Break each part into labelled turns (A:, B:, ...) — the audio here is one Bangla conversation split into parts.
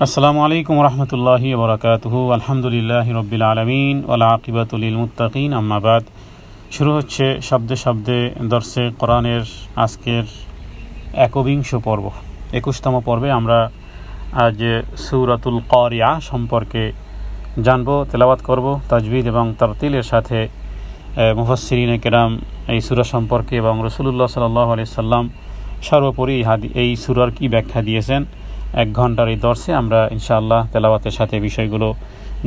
A: আসসালামু আলাইকুম রহমতুল্লাহি ওয়া বারাকাতুহু। আলহামদুলিল্লাহি রাব্বিল আলামিন ওয়াল আকিবাতু লিল মুত্তাকিন, আম্মা বাদ। শুরু হচ্ছে শব্দে শব্দে দর্সে কোরআনের আজকের 21 পর্ব, 21তম পর্বে আমরা আজ সূরাতুল কারিয়া সম্পর্কে জানব, তেলাওয়াত করব তাজবিদ এবং তারতিলের সাথে। মুফাসসিরিনে কেরাম এই সূরা সম্পর্কে এবং রাসূলুল্লাহ সাল্লাল্লাহু আলাইহি সাল্লাম সর্বোপরি এই সূরার কি ব্যাখ্যা দিয়েছেন, 1 ঘন্টার এই দর্শে আমরা ইনশাআল্লাহ তেলাওয়াতের সাথে বিষয়গুলো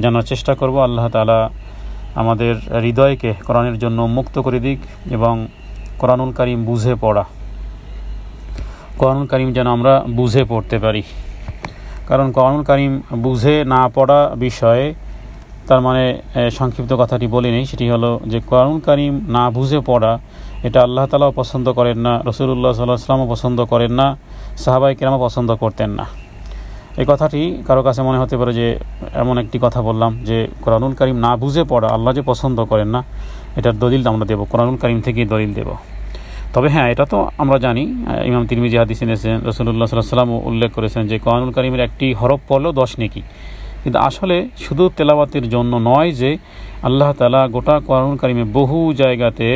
A: জানার চেষ্টা করব। আল্লাহ তাআলা আমাদের হৃদয়কে কোরআনের জন্য মুক্ত করে দিক এবং কোরআনুল কারীম বুঝে পড়া, কোরআনুল কারীম যেন আমরা বুঝে পড়তে পারি। কারণ কোরআনুল কারীম বুঝে না পড়া বিষয়ে, তার মানে সংক্ষিপ্ত কথাটি বলে নেই, সেটি হলো যে কোরআনুল কারীম না বুঝে পড়া এটা আল্লাহ তাআলাও পছন্দ করেন না, রাসূলুল্লাহ সাল্লাল্লাহু আলাইহি ওয়াসাল্লামও পছন্দ করেন না, সাহাবায়ে কেরামও পছন্দ করতেন না। এই কথাটি কারো কাছে মনে হতে পারে যে এমন একটি কথা বললাম যে কোরআনুল কারীম না বুঝে পড়া আল্লাহ যে পছন্দ করেন না, এটার দলিল আমরা দেব, কোরআনুল কারীম থেকেই দলিল দেব। তবে হ্যাঁ, এটা তো আমরা জানি, ইমাম তিরমিজি হাদিসে এনেছেন, রাসূলুল্লাহ সাল্লাল্লাহু আলাইহি ওয়াসাল্লাম উল্লেখ করেছেন যে কোরআনুল কারীমের একটি হরফ পড়লেও 10 নেকি। কিন্তু আসলে শুধু তেলাওয়াতের জন্য নয়, যে আল্লাহ তাআলা গোটা কোরআনুল কারীমে বহু জায়গাতে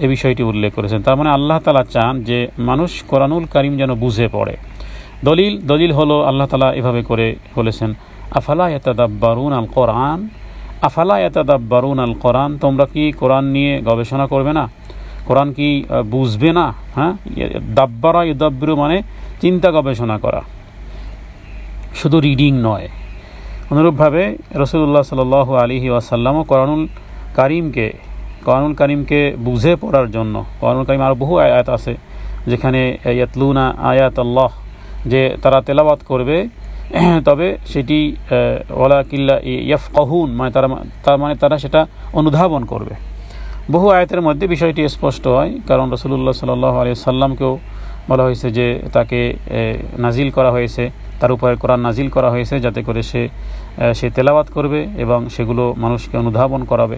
A: এই বিষয়টি উল্লেখ করেছেন। তার মানে আল্লাহ তাআলা চান যে মানুষ কোরআনুল কারীম যেন বুঝে পড়ে। দলিল হলো আল্লাহ তাআলা এভাবে করে বলেছেন, আফালা ইয়াতাদাব্বারুন আল কোরআন, আফালা ইয়াতাদাব্বারুন আল কোরআন, তোমরা কি কোরআন নিয়ে গবেষণা করবে না, কোরআন কি বুঝবে না? হ্যাঁ, দাব্বারা ইউদাব্বিরু মানে চিন্তা গবেষণা করা, শুধু রিডিং নয়। অনুরূপভাবে রাসূলুল্লাহ সাল্লাল্লাহু আলাইহি ওয়াসাল্লামও কোরআনুল কারীমকে বুঝে পড়ার জন্য, কোরআনুল কারীম আরও বহু আয়াত আছে যেখানে ইয়াতলুনা আয়াত আল্লাহ, যে তারা তেলাওয়াত করবে, তবে সেটি ওয়ালাকিল্লা ইয়াফকাহুন মানে তারা সেটা অনুধাবন করবে। বহু আয়াতের মধ্যে বিষয়টি স্পষ্ট হয়, কারণ রাসূলুল্লাহ সাল্লাল্লাহু আলাইহি ওয়াসাল্লামকেও বলা হয়েছে যে তাকে নাজিল করা হয়েছে, তার উপরে কোরআন নাজিল করা হয়েছে যাতে করে সে তেলাওয়াত করবে এবং সেগুলো মানুষকে অনুধাবন করাবে।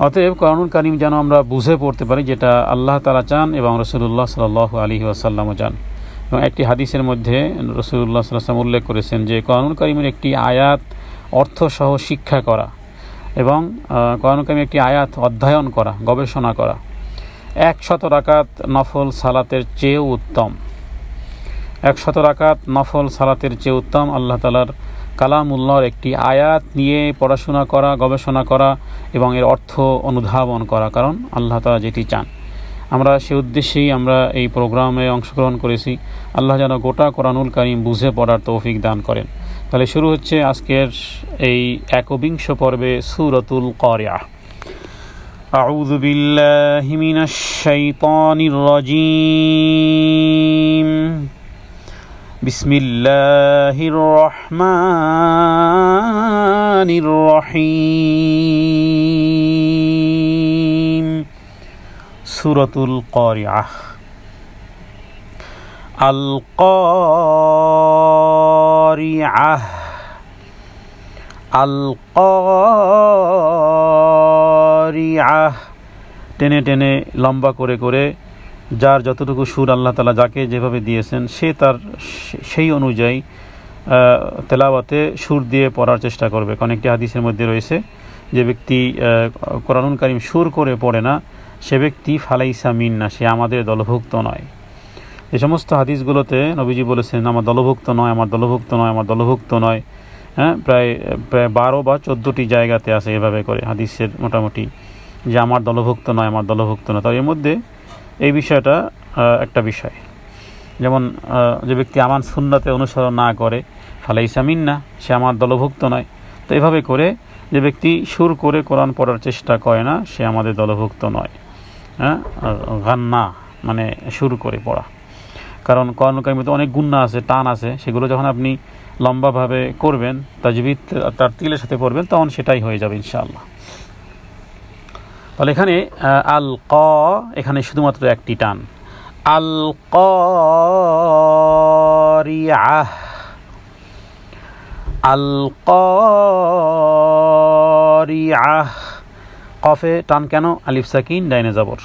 A: অতএব কোরআনুল কারীম যেন আমরা বুঝে পড়তে পারি, যেটা আল্লাহ তাআলা চান এবং রাসূলুল্লাহ সাল্লাল্লাহু আলাইহি ওয়াসাল্লামও চান। এবং একটি হাদিসের মধ্যে রাসূলুল্লাহ সাল্লাল্লাহু আলাইহি ওয়াসাল্লাম উল্লেখ করেছেন যে কোরআনুল কারীমের একটি আয়াত অর্থসহ শিক্ষা করা এবং কোরআনুল কারীমের একটি আয়াত অধ্যয়ন করা, গবেষণা করা 100 রাকাত নফল সালাতের চেয়েও উত্তম। 100 রাকাত নফল সালাতের চেয়ে উত্তম আল্লাহ তাআলার কালামুল্লাহর একটি আয়াত নিয়ে পড়াশোনা করা, গবেষণা করা এবং এর অর্থ অনুধাবন করা, কারণ আল্লাহ তাআলা যেটি চান। আমরা সে উদ্দেশ্যেই আমরা এই প্রোগ্রামে অংশগ্রহণ করেছি। আল্লাহ যেন গোটা কোরআনুল কারীম বুঝে পড়ার তৌফিক দান করেন। তাহলে শুরু হচ্ছে আজকের এই 21 পর্বে সূরাতুল কারিয়া। আউযু বিল্লাহি মিনাশ শাইতানির রাজীম। বিসমিল্লাহির রহমানির রহিম। সূরাতুল কারিয়া। আল কারিয়া, আল কারিয়া, টেনে টেনে লম্বা করে করে যার যতটুকু সুর আল্লাহ তাআলা যাকে যেভাবে দিয়েছেন সে তার সেই অনুযায়ী তেলাওয়াতে সুর দিয়ে পড়ার চেষ্টা করবে। কারণ একটি হাদিসের মধ্যে রয়েছে, যে ব্যক্তি কোরআনুল কারীম সুর করে পড়ে না সে ব্যক্তি ফালাইসা মিন্না, সে আমাদের দলভুক্ত নয়। এই সমস্ত হাদিসগুলোতে নবীজি বলেছেন আমার দলভুক্ত নয়, আমার দলভুক্ত নয়, আমার দলভুক্ত নয়। হ্যাঁ, প্রায় 12 বা 14টি জায়গাতে আছে এভাবে করে হাদিসের মোটামুটি, যে আমার দলভুক্ত নয়, আমার দলভুক্ত নয়। তাই এর মধ্যে এই বিষয়টা একটা বিষয়, যেমন যে ব্যক্তি আমার সুন্নাতে অনুসরণ না করে ফালাইসা মিন্না, সে আমার দলভুক্ত নয়। তো এভাবে করে যে ব্যক্তি সুর করে কোরআন পড়ার চেষ্টা করে না সে আমাদের দলভুক্ত নয়। হ্যাঁ, গান্না মানে সুর করে পড়া, কারণ কোরআনুল কারীমে তো অনেক গুন্না আছে, টান আছে, সেগুলো যখন আপনি লম্বাভাবে করবেন, তাজবিদ তার তিলের সাথে পড়বেন, তখন সেটাই হয়ে যাবে ইনশাআল্লাহ। তাহলে এখানে আল ক, এখানে শুধুমাত্র একটি টান, আল কারিয়াহ, আল কারিয়াহ। কফে টান কেন? আলিফ সাকিন ডাইনে জবর।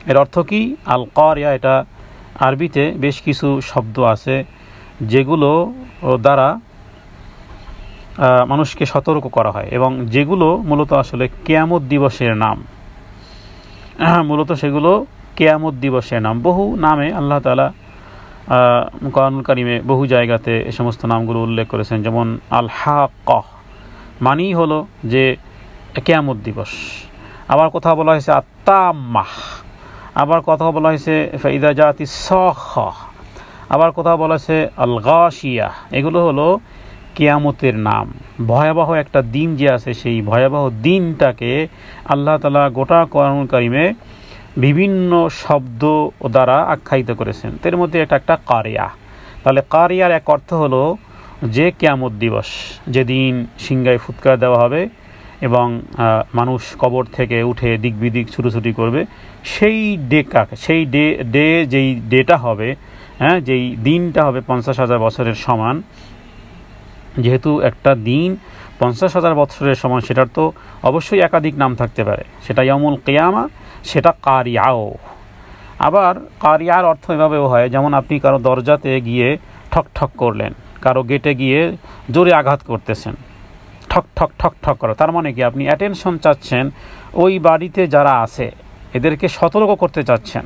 A: এর অর্থ কি? আল কারিয়া, এটা আরবিতে বেশ কিছু শব্দ আছে যেগুলো দ্বারা মানুষকে সতর্ক করা হয় এবং যেগুলো মূলত আসলে কিয়ামত দিবসের নাম। মূলত সেগুলো কিয়ামত দিবসের নাম। বহু নামে আল্লাহ তাআলা কোরআনুল কারীমে বহু জায়গাতে এই সমস্ত নামগুলো উল্লেখ করেছেন। যেমন আল হাক্কাহ মানেই হলো যে কিয়ামত দিবস। আবার কোথাও বলা হয়েছে আত-তাম্মাহ, আবার কোথাও বলা হয়েছে ফাইদা জাতিস সাখাহ, আবার কোথাও বলা হয়েছে আল গাশিয়া। এগুলো হলো কিয়ামতের নাম। ভয়াবহ একটা দিন যে আছে, সেই ভয়াবহ দিনটাকে আল্লাহ তাআলা গোটা কোরআনুল কারীমে বিভিন্ন শব্দ দ্বারা আখ্যায়িত করেছেন। এর মধ্যে এটা একটা কারিয়া। তাহলে কারিয়ার এক অর্থ হলো যে কিয়ামত দিবস, যেদিন সিংহায় ফুৎকার দেওয়া হবে এবং মানুষ কবর থেকে উঠে দিক বিদিক ছুটোছুটি করবে, সেই যেই ডেটা হবে, যেই দিনটা হবে 50,000 বছরের সমান। যেহেতু একটা দিন 50,000 বছরের সমান, সেটার তো অবশ্যই একাধিক নাম থাকতে পারে। সেটা ইয়াউমুল কিয়ামা, সেটা কারিয়াও। আবার কারিয়ার অর্থ এভাবেও হয়, যেমন আপনি কারো দরজাতে গিয়ে ঠক ঠক করলেন, কারো গেটে গিয়ে জোরে আঘাত করতেছেন, ঠক ঠক ঠক ঠক করা। তার মানে কি আপনি অ্যাটেনশন চাচ্ছেন, ওই বাড়িতে যারা আছে এদেরকে সতর্ক করতে চাচ্ছেন।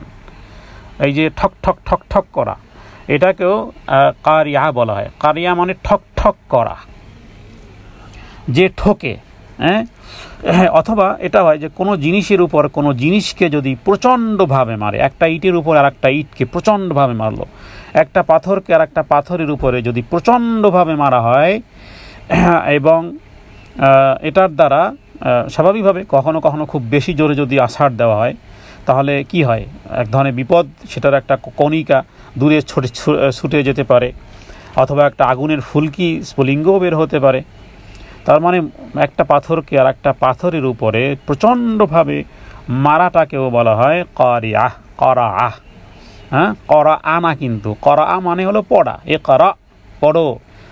A: এই যে ঠক ঠক ঠক ঠক করা, এটাকেও কারিয়া বলা হয়। কারিয়া মানে ঠক ঠক করা, যে ঠকে। অথবা এটা হয় যে কোনো জিনিসের উপর কোনো জিনিসকে যদি প্রচণ্ডভাবে মারে, একটা ইটের উপর আর একটা ইটকে প্রচণ্ডভাবে মারলো, একটা পাথরকে আর একটা পাথরের উপরে যদি প্রচণ্ডভাবে মারা হয় এবং এটার দ্বারা স্বাভাবিকভাবে কখনো কখনো খুব বেশি জোরে যদি আছাড় দেওয়া হয়, তাহলে কি হয়? এক ধরনের বিপদ, সেটার একটা কণিকা দূরে ছুটে যেতে পারে, অথবা একটা আগুনের ফুলকি স্ফুলিঙ্গও বের হতে পারে। তার মানে একটা পাথরকে আর একটা পাথরের উপরে প্রচণ্ডভাবে মারাটাকেও বলা হয় কারিয়াহ, করাআহ। করাআ না, কিন্তু করাআ মানে হলো পড়া, এ করা পড়ো,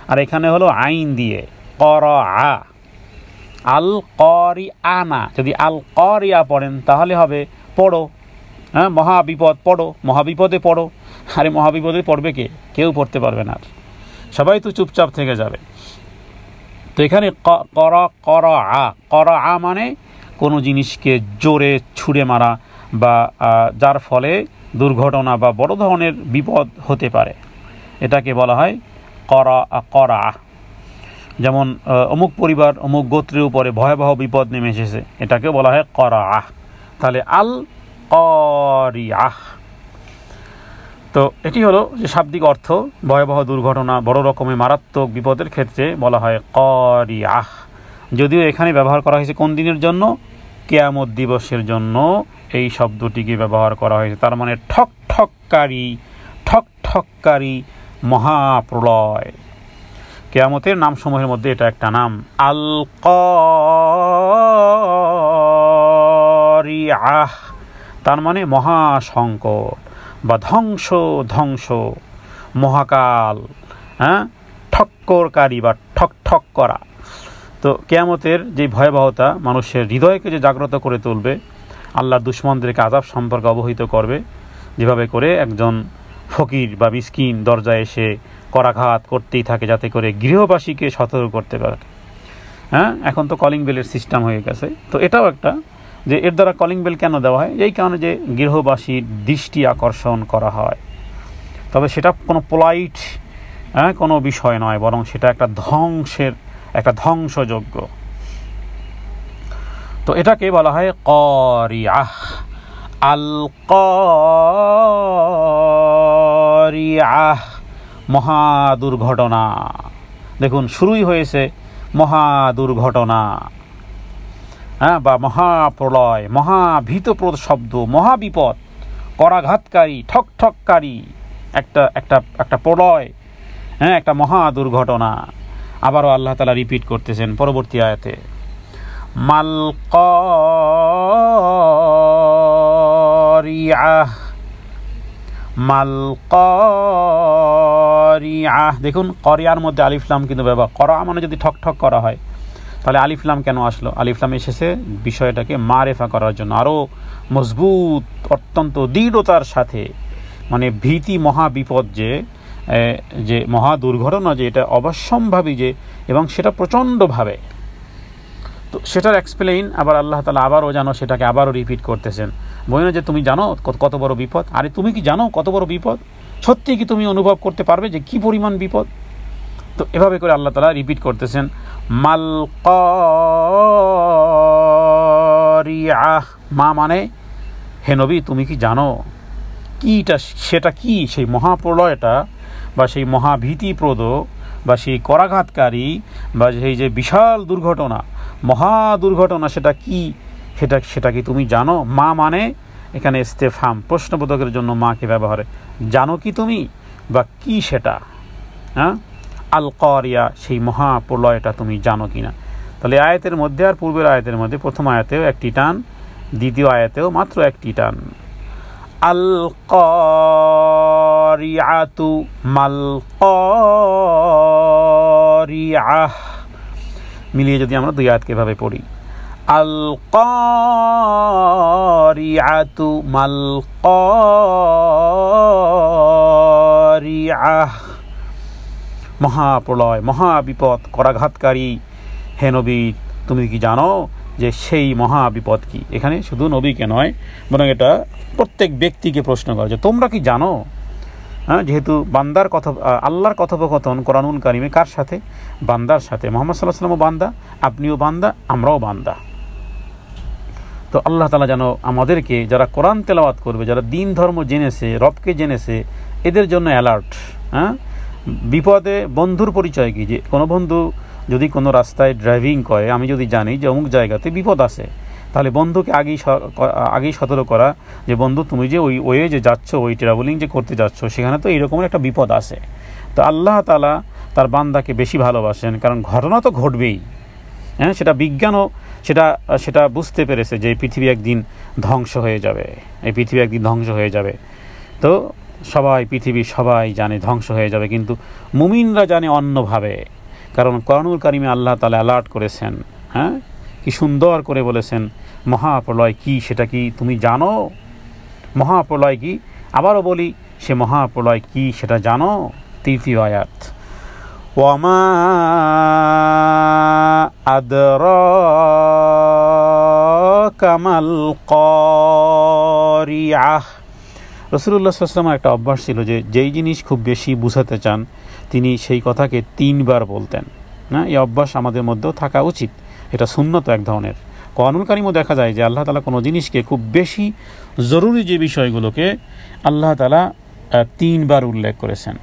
A: আর এখানে হলো আইন দিয়ে করাআ। আল কারিআনা, যদি আল কারিয়া পড়েন তাহলে হবে পড়ো, মহাবিপদ পড়ো, মহাবিপদে পড়ো। আরে মহাবিপদে পড়বে কে? কেউ পড়তে পারবে না, সবাই তো চুপচাপ থেকে যাবে। তো এখানে করাআ মানে কোনো জিনিসকে জোরে ছুঁড়ে মারা, বা যার ফলে দুর্ঘটনা বা বড় ধরনের বিপদ হতে পারে, এটাকে বলা হয় করাআ। যেমন অমুক পরিবার অমুক গোত্রের উপরে ভয়াবহ বিপদ নেমে এসেছে, এটাকে বলা হয় করাআ। তাহলে আল কারিয়াহ। তো এটি হলো যে শাব্দিক অর্থ, ভয়াবহ দুর্ঘটনা, বড় রকমের মারাত্মক বিপদের ক্ষেত্রে বলা হয় কারিয়াহ। যদিও এখানে ব্যবহার করা হয়েছে কোন দিনের জন্য? কিয়ামত দিবসের জন্য এই শব্দটিকে ব্যবহার করা হয়েছে। তার মানে ঠক ঠককারী মহাপ্রলয়। কিয়ামতের নামসমূহের মধ্যে এটা একটা নাম, আল কারিয়াহ। তার মানে মহাসংকট বা ধ্বংস, মহাকাল, ঠক্করকারী বা ঠক ঠক করা। তো কিয়ামতের যে ভয়াবহতা মানুষের হৃদয়কে যে জাগ্রত করে তুলবে, আল্লাহর দুশমনদেরকে আযাব সম্পর্কে অবহিত করবে, যেভাবে করে একজন ফকির বা মিসকিন দরজায় এসে করাঘাত করতেই থাকে যাতে করে গৃহবাসীকে সতর্ক করতে পারে। এখন তো কলিং বেলের সিস্টেম হয়ে গেছে। তো এটাও একটা, যে এর দ্বারা কলিং বেল কেন দেওয়া হয়? এই কারণে যে গৃহবাসীর দৃষ্টি আকর্ষণ করা হয়। তবে সেটা কোনো পোলাইট কোনো বিষয় নয়, বরং সেটা একটা ধ্বংসযোগ্য। তো এটাকে বলা হয় কারিয়াহ, আল কারিয়াহ, মহা দুর্ঘটনা। দেখুন, শুরুই হয়েছে মহা দুর্ঘটনা, বা মহাপ্রলয়, মহাভীতপ্রদ শব্দ, মহাবিপদ, করাঘাতকারী, ঠকঠককারী একটা প্রলয়, একটা মহা দুর্ঘটনা। আবারও আল্লাহ তাআলা রিপিট করতেছেন পরবর্তী আয়াতে, মাল কারিয়াহ, মাল কারিয়াহ। দেখুন, কারিয়ার মধ্যে আলিফ লাম কিন্তু ব্যবহার করা, মানে যদি ঠক ঠক করা হয় তাহলে আলিফ লাম কেন আসলো? আলিফ লাম এসেছে বিষয়টাকে মারেফা করার জন্য, আরও মজবুত, অত্যন্ত দৃঢ়তার সাথে। মানে ভীতি, মহাবিপদ যে যে মহা দুর্ঘটনা, যে এটা অবশ্যম্ভাবী, যে এবং সেটা প্রচণ্ডভাবে। তো সেটার এক্সপ্লেইন আবার আল্লাহ তাআলা আবারও জানো সেটাকে আবারও রিপিট করতেছেন। বলি না যে তুমি জানো কত বড় বিপদ, আরে তুমি কি জানো কত বড় বিপদ? সত্যি কি তুমি অনুভব করতে পারবে যে কি পরিমাণ বিপদ? তো এভাবে করে আল্লাহ তাআলা রিপিট করতেছেন, মাল কারিআহ, মা মানে হে নবী তুমি কি জানো কিটা, সেটা কি, সেই মহাপ্রলয়টা বা সেই মহাভীতিপ্রদ বা সেই করাঘাতকারী বা সেই যে বিশাল দুর্ঘটনা, মহা দুর্ঘটনা, সেটা কি, সেটা কি তুমি জানো? মা মানে এখানে ইস্তেফহাম, প্রশ্নবোধকের জন্য মাকে ব্যবহারে, জানো কি তুমি বা কি সেটা? হ্যাঁ, আল কারিয়া, সেই মহাপ্রলয়টা তুমি জানো কি না? তাহলে আয়াতের মধ্যে আর পূর্বের আয়াতের মধ্যে প্রথম আয়াতেও একটি টান, দ্বিতীয় আয়াতেও মাত্র একটি টান। আল কারিআতু মাল কারিআহ, মিলিয়ে যদি আমরা দুই আয়াতকে এভাবে পড়ি, আল কারিআতু মাল কারিআহ, মহাপ্রলয়, মহাবিপদ, করাঘাতকারী হে নবী তুমি কি জানো যে সেই মহাবিপদ কি? এখানে শুধু নবীকে নয়, বরং এটা প্রত্যেক ব্যক্তিকে প্রশ্ন করা যে তোমরা কি জানো? হ্যাঁ, যেহেতু বান্দার কথা, আল্লাহর কথোপকথন কোরআনুল কারিমে কার সাথে? বান্দার সাথে। মুহাম্মদ সাল্লাল্লাহু আলাইহি ওয়াসাল্লামও বান্দা, আপনিও বান্দা, আমরাও বান্দা। তো আল্লাহ তাআলা যেন আমাদেরকে, যারা কোরআন তেলাওয়াত করবে, যারা দিন ধর্ম জেনেছে, রবকে জেনেছে, এদের জন্য অ্যালার্ট। হ্যাঁ, বিপদে বন্ধুর পরিচয় কি? যে কোনো বন্ধু যদি কোনো রাস্তায় ড্রাইভিং করে, আমি যদি জানি যে অমুক জায়গাতে বিপদ আছে, তাহলে বন্ধুকে আগেই সতর্ক করা যে বন্ধু তুমি যে ওই ওয়ে যে যাচ্ছ, ওই ট্রাভেলিং যে করতে যাচ্ছ, সেখানে তো এইরকমের একটা বিপদ আছে। তো আল্লাহ তাআলা তার বান্দাকে বেশি ভালোবাসেন, কারণ ঘটনা তো ঘটবেই। হ্যাঁ, সেটা বিজ্ঞানও সেটা বুঝতে পেরেছে যে পৃথিবী একদিন ধ্বংস হয়ে যাবে, এই পৃথিবী একদিন ধ্বংস হয়ে যাবে। তো পৃথিবীর সবাই জানে ধ্বংস হয়ে যাবে, কিন্তু মুমিনরা জানে অন্যভাবে, কারণ কোরআনুল কারিমে আল্লাহ তাআলা অ্যালার্ট করেছেন। হ্যাঁ, কি সুন্দর করে বলেছেন মহাপ্রলয় কি, সেটা কি তুমি জানো? মহাপ্রলয় কি? আবারও বলি, সে মহাপ্রলয় কি সেটা জানো? তৃতীয় আয়াত, ওয়ামা আদরাকা মাল কারিআহ। রাসূলুল্লাহ সাল্লাল্লাহু আলাইহি ওয়াসাল্লামের একটা অভ্যাস ছিল যে যেই জিনিস খুব বেশি বুঝাতে চান তিনি সেই কথাকে 3 বার বলতেন। না, এই অভ্যাস আমাদের মধ্যেও থাকা উচিত, এটা সুন্নত এক ধরনের। কোরআনুল কারিমও দেখা যায় যে আল্লাহ তাআলা কোনো জিনিসকে, খুব বেশি জরুরি যে বিষয়গুলোকে আল্লাহ তাআলা 3 বার উল্লেখ করেছেন।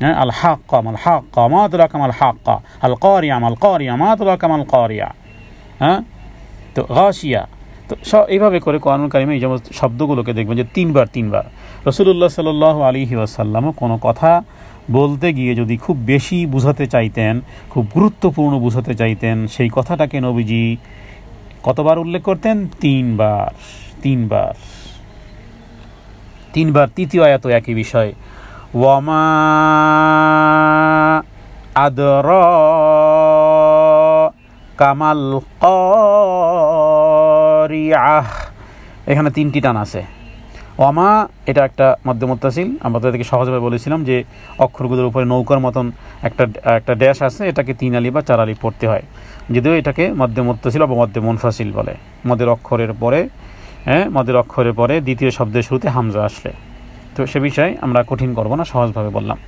A: হ্যাঁ, আল হাক্কা মাল হাক্কা মা আদরাকা মাল হাক্কা, আল কারিয়া মাল কারিয়া মা আদরাকা মাল কারিয়া। হ্যাঁ, তো গাশিয়া। তো এইভাবে করে কোরআনুল কারিমে এই সমস্ত শব্দগুলোকে দেখবেন যে 3 বার রাসূলুল্লাহ সাল্লাল্লাহু আলাইহি ওয়াসাল্লামও কোনো কথা বলতে গিয়ে যদি খুব বেশি বুঝাতে চাইতেন, খুব গুরুত্বপূর্ণ বুঝাতে চাইতেন, সেই কথাটাকে নবীজি কতবার উল্লেখ করতেন? 3 বার। তৃতীয় আয়াত একই বিষয়, ওয়ামা আদরাকা মাল কারিআহ, এখানে 3টি টান আছে। ওয়ামা এটা একটা মধ্যে মুত্তাসিল, আমরা তাদেরকে সহজভাবে বলেছিলাম যে অক্ষরগুলোর উপরে নৌকার মতন একটা ড্যাশ আছে, এটাকে 3 আলি বা 4 আলি পড়তে হয়, যদিও এটাকে মধ্যে মুত্তাসিল বা মধ্যে মুনফাসিল বলে। মধ্যের অক্ষরের পরে দ্বিতীয় শব্দের শুরুতে হামজা আসলে। তো সে বিষয়ে আমরা কঠিন করব না, সহজভাবে বললাম।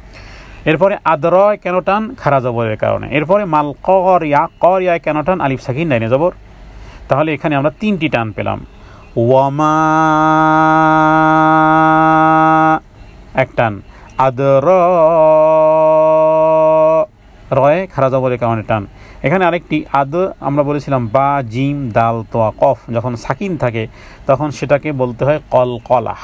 A: এরপরে আদরয় কেন টান? খারা জবরের কারণে। এরপরে মাল করিয়া কেন টান? আলিফ সাকিন লাইনে জবর। তাহলে এখানে আমরা 3টি টান পেলাম। ওয়ামা এক টান, আদর রয়ে খারা জবরের কারণে টান। এখানে আরেকটি আমরা বলেছিলাম বা জিম দাল তোয়া কফ যখন সাকিন থাকে তখন সেটাকে বলতে হয় কলকলা।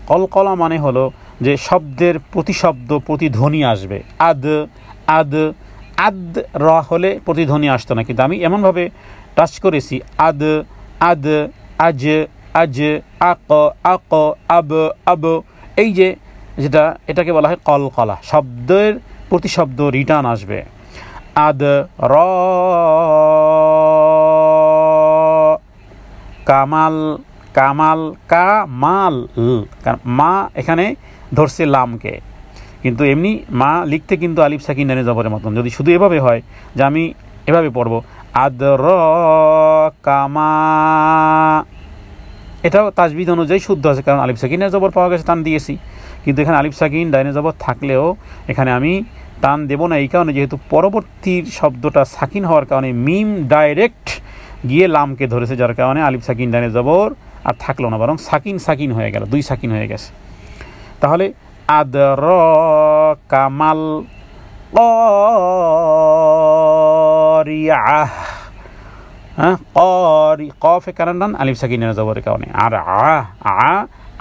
A: কলকলা মানে হলো যে শব্দের প্রতিশব্দ প্রতিধ্বনি আসবে। আদ র হলে প্রতিধ্বনি আসতো না, কিন্তু আমি এমনভাবে টাচ করেছি আদ আজ আক আব, এই যেটা এটাকে বলা হয় কলকলা, শব্দের প্রতিশব্দ রিটার্ন আসবে। আদ র কামাল মা এখানে ধরছে লামকে, কিন্তু এমনি মা লিখতে কিন্তু আলিফ সাকিন ডানে জবরের মতন। যদি শুধু এভাবে হয় যে আমি এভাবে পড়বো আদরাকামা, এটাও তাজবিদ অনুযায়ী শুদ্ধ আছে, কারণ আলিফ সাকিনের জবর পাওয়া গেছে, টান দিয়েছি। কিন্তু এখানে আলিফ সাকিন ডাইনে জবর থাকলেও এখানে আমি টান দেব না, এই কারণে যেহেতু পরবর্তীর শব্দটা সাকিন হওয়ার কারণে মিম ডাইরেক্ট গিয়ে লামকে ধরেছে, যার কারণে আলিফ সাকিন ডাইনে জবর আর থাকলো না, বরং সাকিন সাকিন হয়ে গেল, 2 সাকিন হয়ে গেছে। তাহলে আদরাকামাল কারিয়াহ, কফে কারণ আলিফ সাকিনের জবরের কারণে। আর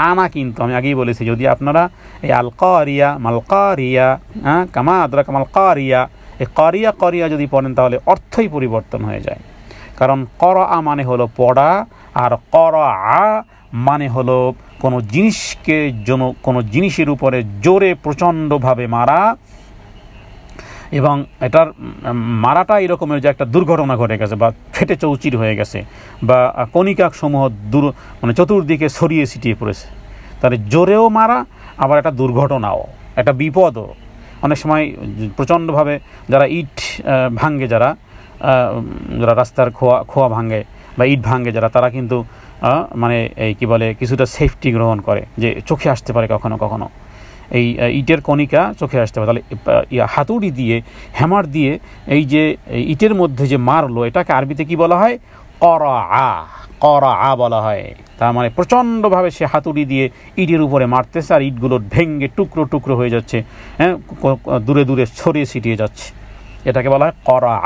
A: আনা কিন্তু আমি আগেই বলেছি, যদি আপনারা এই আল কারিয়া মাল কারিয়া কামা আদরাকা মাল কারিয়া, এই কারিয়া কারিয়া যদি পড়েন তাহলে অর্থই পরিবর্তন হয়ে যায়। কারণ করা মানে হলো পড়া, আর করা মানে হলো কোনো জিনিসকে কোনো জিনিসের উপরে জোরে প্রচণ্ডভাবে মারা, এবং এটার মারাটা এরকমের যে একটা দুর্ঘটনা ঘটে গেছে বা ফেটে চৌচির হয়ে গেছে বা কণিকা সমূহ মানে চতুর্দিকে ছড়িয়ে ছিটিয়ে পড়েছে, তাহলে জোরেও মারা, আবার একটা দুর্ঘটনাও, একটা বিপদও। অনেক সময় প্রচণ্ডভাবে যারা ইট ভাঙ্গে, যারা রাস্তার খোয়া ভাঙ্গে বা ইট ভাঙ্গে যারা, তারা কিন্তু মানে এই কী বলে কিছুটা সেফটি গ্রহণ করে, যে চোখে আসতে পারে কখনো কখনো এই ইটের কণিকা চোখে আসতে পারে। তাহলে হাতুড়ি দিয়ে, হ্যামার দিয়ে এই যে ইটের মধ্যে যে মারলো, এটাকে আরবিতে কি বলা হয়? করা বলা হয়। তার মানে প্রচণ্ডভাবে সে হাতুড়ি দিয়ে ইটের উপরে মারতেছে, আর ইটগুলো ভেঙ্গে টুকরো টুকরো হয়ে যাচ্ছে, হ্যাঁ, দূরে দূরে ছড়িয়ে ছিটিয়ে যাচ্ছে, এটাকে বলা হয় করা।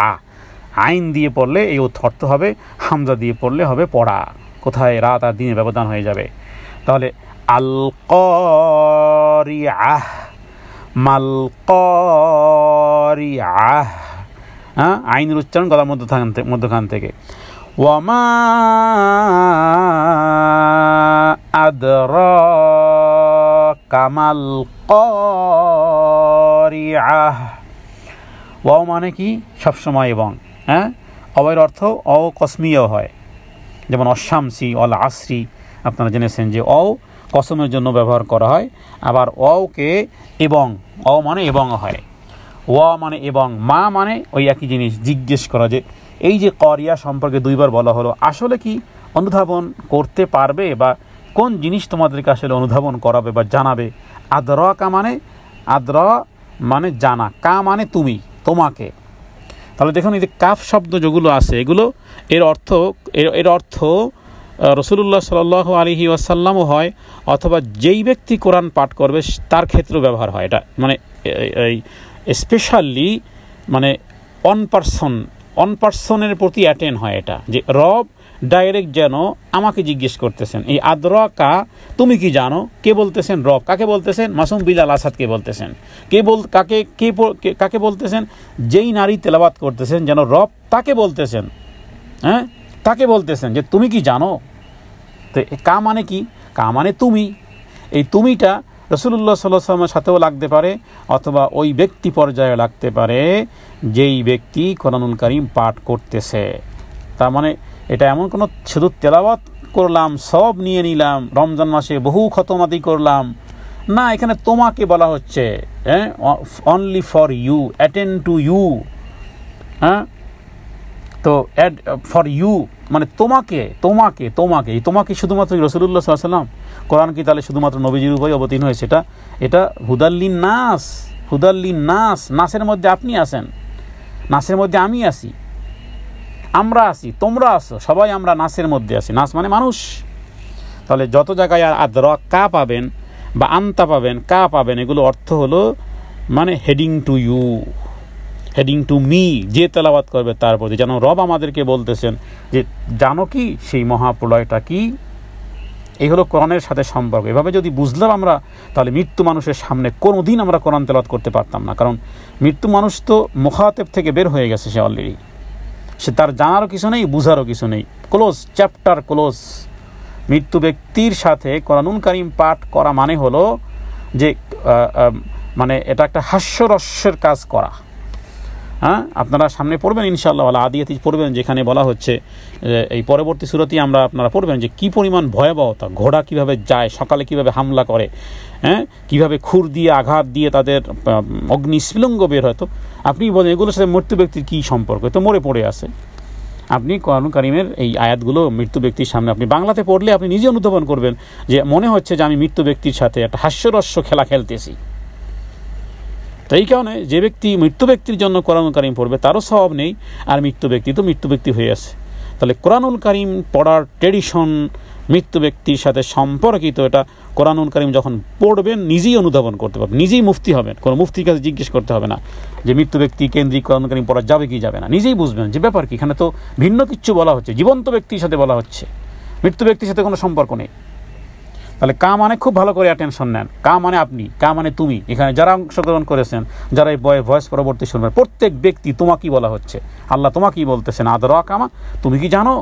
A: আইন দিয়ে পড়লে এই অর্থ হবে, হামজা দিয়ে পড়লে হবে পড়া। কোথায় রাত আর দিনের ব্যবধান হয়ে যাবে। তাহলে আল কারিআহ মাল কারিআহ, হ্যাঁ, আইনের উচ্চারণ গলার মধ্যখান থেকে। ওয়ামা আদরাকা মাল কারিআহ, ওয়াও মানে কি? সবসময় এবং, হ্যাঁ, অবের অর্থ অকসমীয় হয়, যেমন অশামসি অল আসরি, আপনারা জেনেছেন যে অ কসমের জন্য ব্যবহার করা হয়, আবার অকে এবং, অ মানে এবং হয়, ওয়া মানে এবং, মা মানে ওই একই জিনিস, জিজ্ঞেস করা, যে এই যে করিয়া সম্পর্কে 2 বার বলা হলো, আসলে কি অনুধাবন করতে পারবে, বা কোন জিনিস তোমাদেরকে আসলে অনুধাবন করাবে বা জানাবে। আদরাকা মানে জানা, কা মানে তুমি, তোমাকে। তাহলে দেখুন এই যে কাফ শব্দ যেগুলো আছে, এগুলো এর অর্থ রাসূলুল্লাহ সাল্লাল্লাহু আলাইহি ওয়াসাল্লামও হয়, অথবা যেই ব্যক্তি কোরআন পাঠ করবে তার ক্ষেত্রেও ব্যবহার হয়। এটা মানে স্পেশালি মানে অন পার্সনের প্রতি অ্যাটেন্ড হয় এটা, যে রব ডাইরেক্ট যেন আমাকে জিজ্ঞেস করতেছেন, এই আদরাকা তুমি কি জানো, কে বলতেছেন? রব। কাকে বলতেছেন? মাসুম বিলাল আসাদকে বলতেছেন। কাকে বলতেছেন? যেই নারী তেলাওয়াত করতেছেন, যেন রব তাকে বলতেছেন, হ্যাঁ, তাকে বলতেছেন যে তুমি কি জানো। তো কা মানে কি? কা মানে তুমি। এই তুমিটা রাসূলুল্লাহ সাল্লাল্লাহু আলাইহি ওয়াসাল্লামের সাথেও লাগতে পারে, অথবা ওই ব্যক্তি পর্যায়ে লাগতে পারে যেই ব্যক্তি কোরআনুল কারীম পাঠ করতেছে। তার মানে এটা এমন কোনো শুধু তেলাওয়াত করলাম, সব নিয়ে নিলাম, রমজান মাসে বহু খতমাতি করলাম না, এখানে তোমাকে বলা হচ্ছে, হ্যাঁ, only for you, attend to you, হ্যাঁ। তো ফর ইউ মানে তোমাকে শুধুমাত্র রাসূলুল্লাহ সাল্লাল্লাহু আলাইহি ওয়াসাল্লাম। কোরআন কি তাহলে শুধুমাত্র নবীজির উপরে অবতীর্ণ হয়েছে? এটা হুদাল্লিন নাস, নাসের মধ্যে আপনি আছেন, নাসের মধ্যে আমি আছি, আমরা আছি, তোমরা আছো, সবাই আমরা নাসের মধ্যে আছি। নাস মানে মানুষ। তাহলে যত জায়গায় আদরাকা পাবেন বা আনতা পাবেন, কা পাবেন, এগুলো অর্থ হলো মানে heading to you, heading to me, যে তেলাওয়াত করবে তার প্রতি। যেন রব আমাদেরকে বলতেছেন যে জানো কি সেই মহাপ্রলয়টা কি। এই হলো কোরআনের সাথে সম্পর্ক। এভাবে যদি বুঝলাম আমরা, তাহলে মৃত্যু মানুষের সামনে কোনো দিন আমরা কোরআন তেলাওয়াত করতে পারতাম না, কারণ মৃত্যু মানুষ তো মুখাতেব থেকে বের হয়ে গেছে, সে অলরেডি, সে তার জানারও কিছু নেই, বুঝারও কিছু নেই, ক্লোজ, চ্যাপ্টার ক্লোজ। মৃত্যু ব্যক্তির সাথে কোরআনুল কারীম পাঠ করা মানে হলো যে মানে এটা একটা হাস্যরস্যের কাজ করা, হ্যাঁ, আপনারা সামনে পড়বেন ইনশাআল্লাহ, ওয়াল আদিয়াতি পড়বেন, যেখানে বলা হচ্ছে এই পরবর্তী সূরাতেই আপনারা পড়বেন যে কী পরিমাণ ভয়াবহতা, ঘোড়া কিভাবে যায়, সকালে কিভাবে হামলা করে, হ্যাঁ, কীভাবে খুর দিয়ে আঘাত দিয়ে তাদের অগ্নিস্ফুলিঙ্গ বের হয়। তো আপনি বলেন এগুলোর সাথে মৃত্যু ব্যক্তির কী সম্পর্ক? তো মরে পড়ে আছে। আপনি কোরআন কারীমের এই আয়াতগুলো মৃত্যু ব্যক্তির সামনে আপনি বাংলাতে পড়লে আপনি নিজে অনুধাবন করবেন যে মনে হচ্ছে যে আমি মৃত্যু ব্যক্তির সাথে একটা হাস্যরস্য খেলা খেলতেছি। তো এই কারণে যে ব্যক্তি মৃত্যু ব্যক্তির জন্য কোরআনুল কারীম পড়বে তারও স্বভাব নেই, আর মৃত্যু ব্যক্তি তো মৃত্যু ব্যক্তি হয়ে আছে। তাহলে কোরআনুল কারীম পড়ার ট্রেডিশন মৃত্যু ব্যক্তির সাথে সম্পর্কিত, এটা কোরআনুল কারীম যখন পড়বেন নিজেই অনুধাবন করতে পারবেন, নিজেই মুফতি হবেন, কোনো মুফতির কাছে জিজ্ঞেস করতে হবে না যে মৃত্যু ব্যক্তি কেন্দ্রিক কোরআনুল কারীম পড়া যাবে কি যাবে না, নিজেই বুঝবেন যে ব্যাপার কি। এখানে তো ভিন্ন কিছু বলা হচ্ছে, জীবন্ত ব্যক্তির সাথে বলা হচ্ছে, মৃত্যু ব্যক্তির সাথে কোনো সম্পর্ক নেই। তাহলে কা মানে খুব ভালো করে অ্যাটেনশন নেন, কা মানে আপনি, কা মানে তুমি। এখানে যারা অংশগ্রহণ করেছেন, যারা এই ভয়েস পরবর্তী শুনবেন, প্রত্যেক ব্যক্তি তোমাকেই বলা হচ্ছে, আল্লাহ তোমাকেই বলতেছেন আদরা কামা, তুমি কি জানো?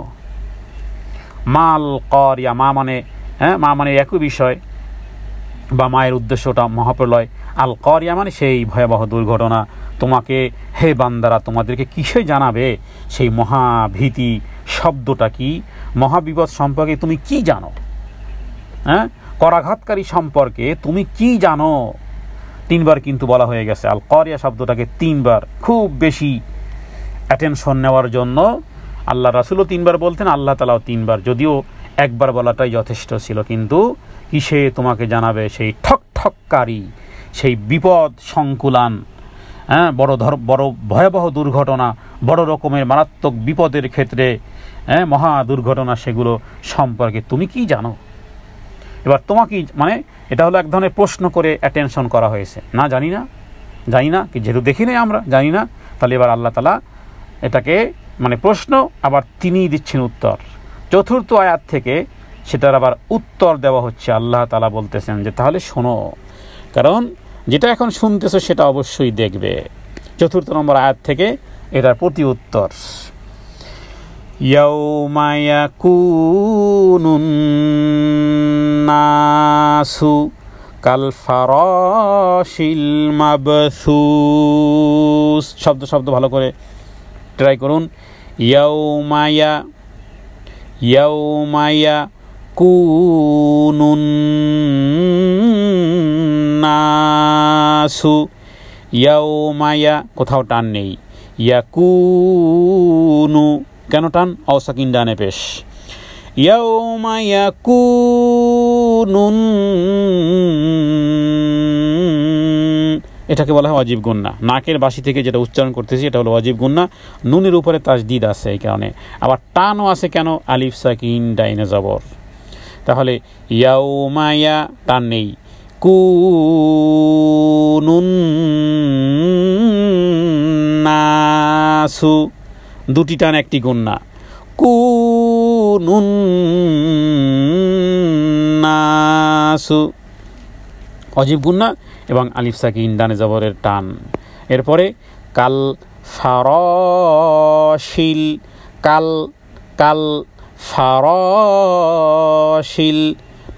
A: মাল করিয়া, মা মানে মা মানে একই বিষয় বা মায়ের উদ্দেশ্যটা মহাপ্রলয়। আল করিয়া মানে সেই ভয়াবহ দুর্ঘটনা। তোমাকে হে বান্দারা তোমাদেরকে কিসে জানাবে সেই মহাভীতি শব্দটা কি, মহাবিপদ সম্পর্কে তুমি কি জানো? হ্যাঁ, করাঘাতকারী সম্পর্কে তুমি কি জানো? 3 বার কিন্তু বলা হয়ে গেছে আল করিয়া শব্দটাকে 3 বার, খুব বেশি অ্যাটেনশন নেওয়ার জন্য। আল্লাহ রাসূলও 3 বার বলতেন, আল্লাহ তাআলাও 3 বার, যদিও একবার বলাটাই যথেষ্ট ছিল। কিন্তু কিসে তোমাকে জানাবে সেই ঠকঠককারী, সেই বিপদ সংকুলান, হ্যাঁ, বড় ভয়াবহ দুর্ঘটনা, বড় রকমের মারাত্মক বিপদের ক্ষেত্রে, হ্যাঁ, মহা দুর্ঘটনা, সেগুলো সম্পর্কে তুমি কি জানো? এবার তোমাকে মানে এটা হলো এক ধরনের প্রশ্ন করে অ্যাটেনশন করা হয়েছে, না জানি না কি, যেহেতু দেখি নাই আমরা জানি না। তাহলে এবার আল্লাহ তাআলা এটাকে মানে প্রশ্ন, আবার তিনিই দিচ্ছেন উত্তর। 4র্থ আয়াত থেকে সেটার আবার উত্তর দেওয়া হচ্ছে। আল্লাহ তাআলা বলতেছেন যে তাহলে শোনো, কারণ যেটা এখন শুনতেছো সেটা অবশ্যই দেখবে। 4র্থ নম্বর আয়াত থেকে এটার প্রতি উত্তর। ইয়াউমা ইয়াকুনুন নাসু কাল ফারাশিল মাবসুস। শব্দ ভালো করে ট্রাই করুন। ইয়াউমা ইয়াকুনুন নাসু, ইয়াউমা, কোথাও টান নেই, ইয়াকুনু, কেন টান? অসাকিন ডানে পেশ। ইয়াউমা ইয়াকুনুন, এটাকে বলা হয় ওয়াজিব গুন্না। নাকের বাসি থেকে যেটা উচ্চারণ করতেছি এটা হলো ওয়াজিব গুন্না। নুনের উপরে তাসদিদ আছে, এই কারণে। আবার টানও আছে, কেন? আলিফ সাকিন ডাইনে জবর। তাহলে ইয়াউমা, ইয়া টান নেই, কুনুন নাসু, 2টি টান 1টি গুন্না, কুনুন নাসু, অজিব গুন্না এবং আলিফ সাকিন ডানে জবরের টান। এরপরে কাল ফারাশিল, কাল ফারাশিল,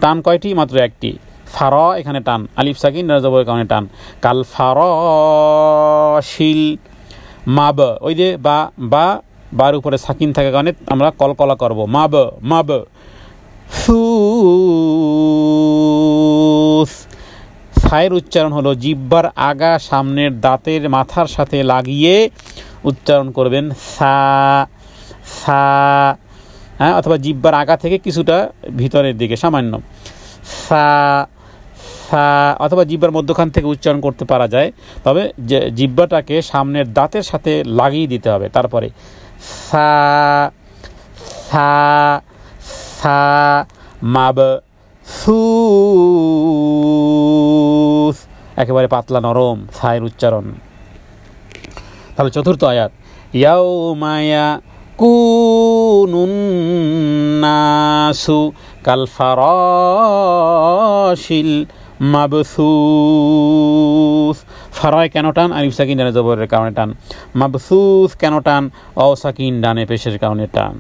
A: টান কয়টি? মাত্র 1টি। ফারা এখানে টান, আলিফ সাকিন ডানে জবরের কারণে টান। কাল ফারাশিল মাব, ওই যে বার উপরে সাকিন থাকার কারণে আমরা কলকলা করব, মাব। সুস, ফায়ের উচ্চারণ হলো জিহ্বার আগা সামনের দাঁতের মাথার সাথে লাগিয়ে উচ্চারণ করবেন সা, হ্যাঁ, অথবা জিহ্বার আগা থেকে কিছুটা ভিতরের দিকে সামান্য সা, অথবা জিহ্বার মধ্যখান থেকে উচ্চারণ করতে পারা যায়, তবে জিহ্বাটাকে সামনের দাঁতের সাথে লাগিয়ে দিতে হবে। তারপরে সা মাব সুস, একেবারে পাতলা নরম ফায়ের উচ্চারণ। তাহলে 4র্থ আয়াত, ইয়াউমা ইয়াকুনুন নাসু কাল ফারাশিল মাবসুস। ফারায় কেন টান? আলিফ সাকিন ডানে জবরের কারণে টান। মাবসুস কেন টান? অসাকিন ডানে পেশের কারণে টান।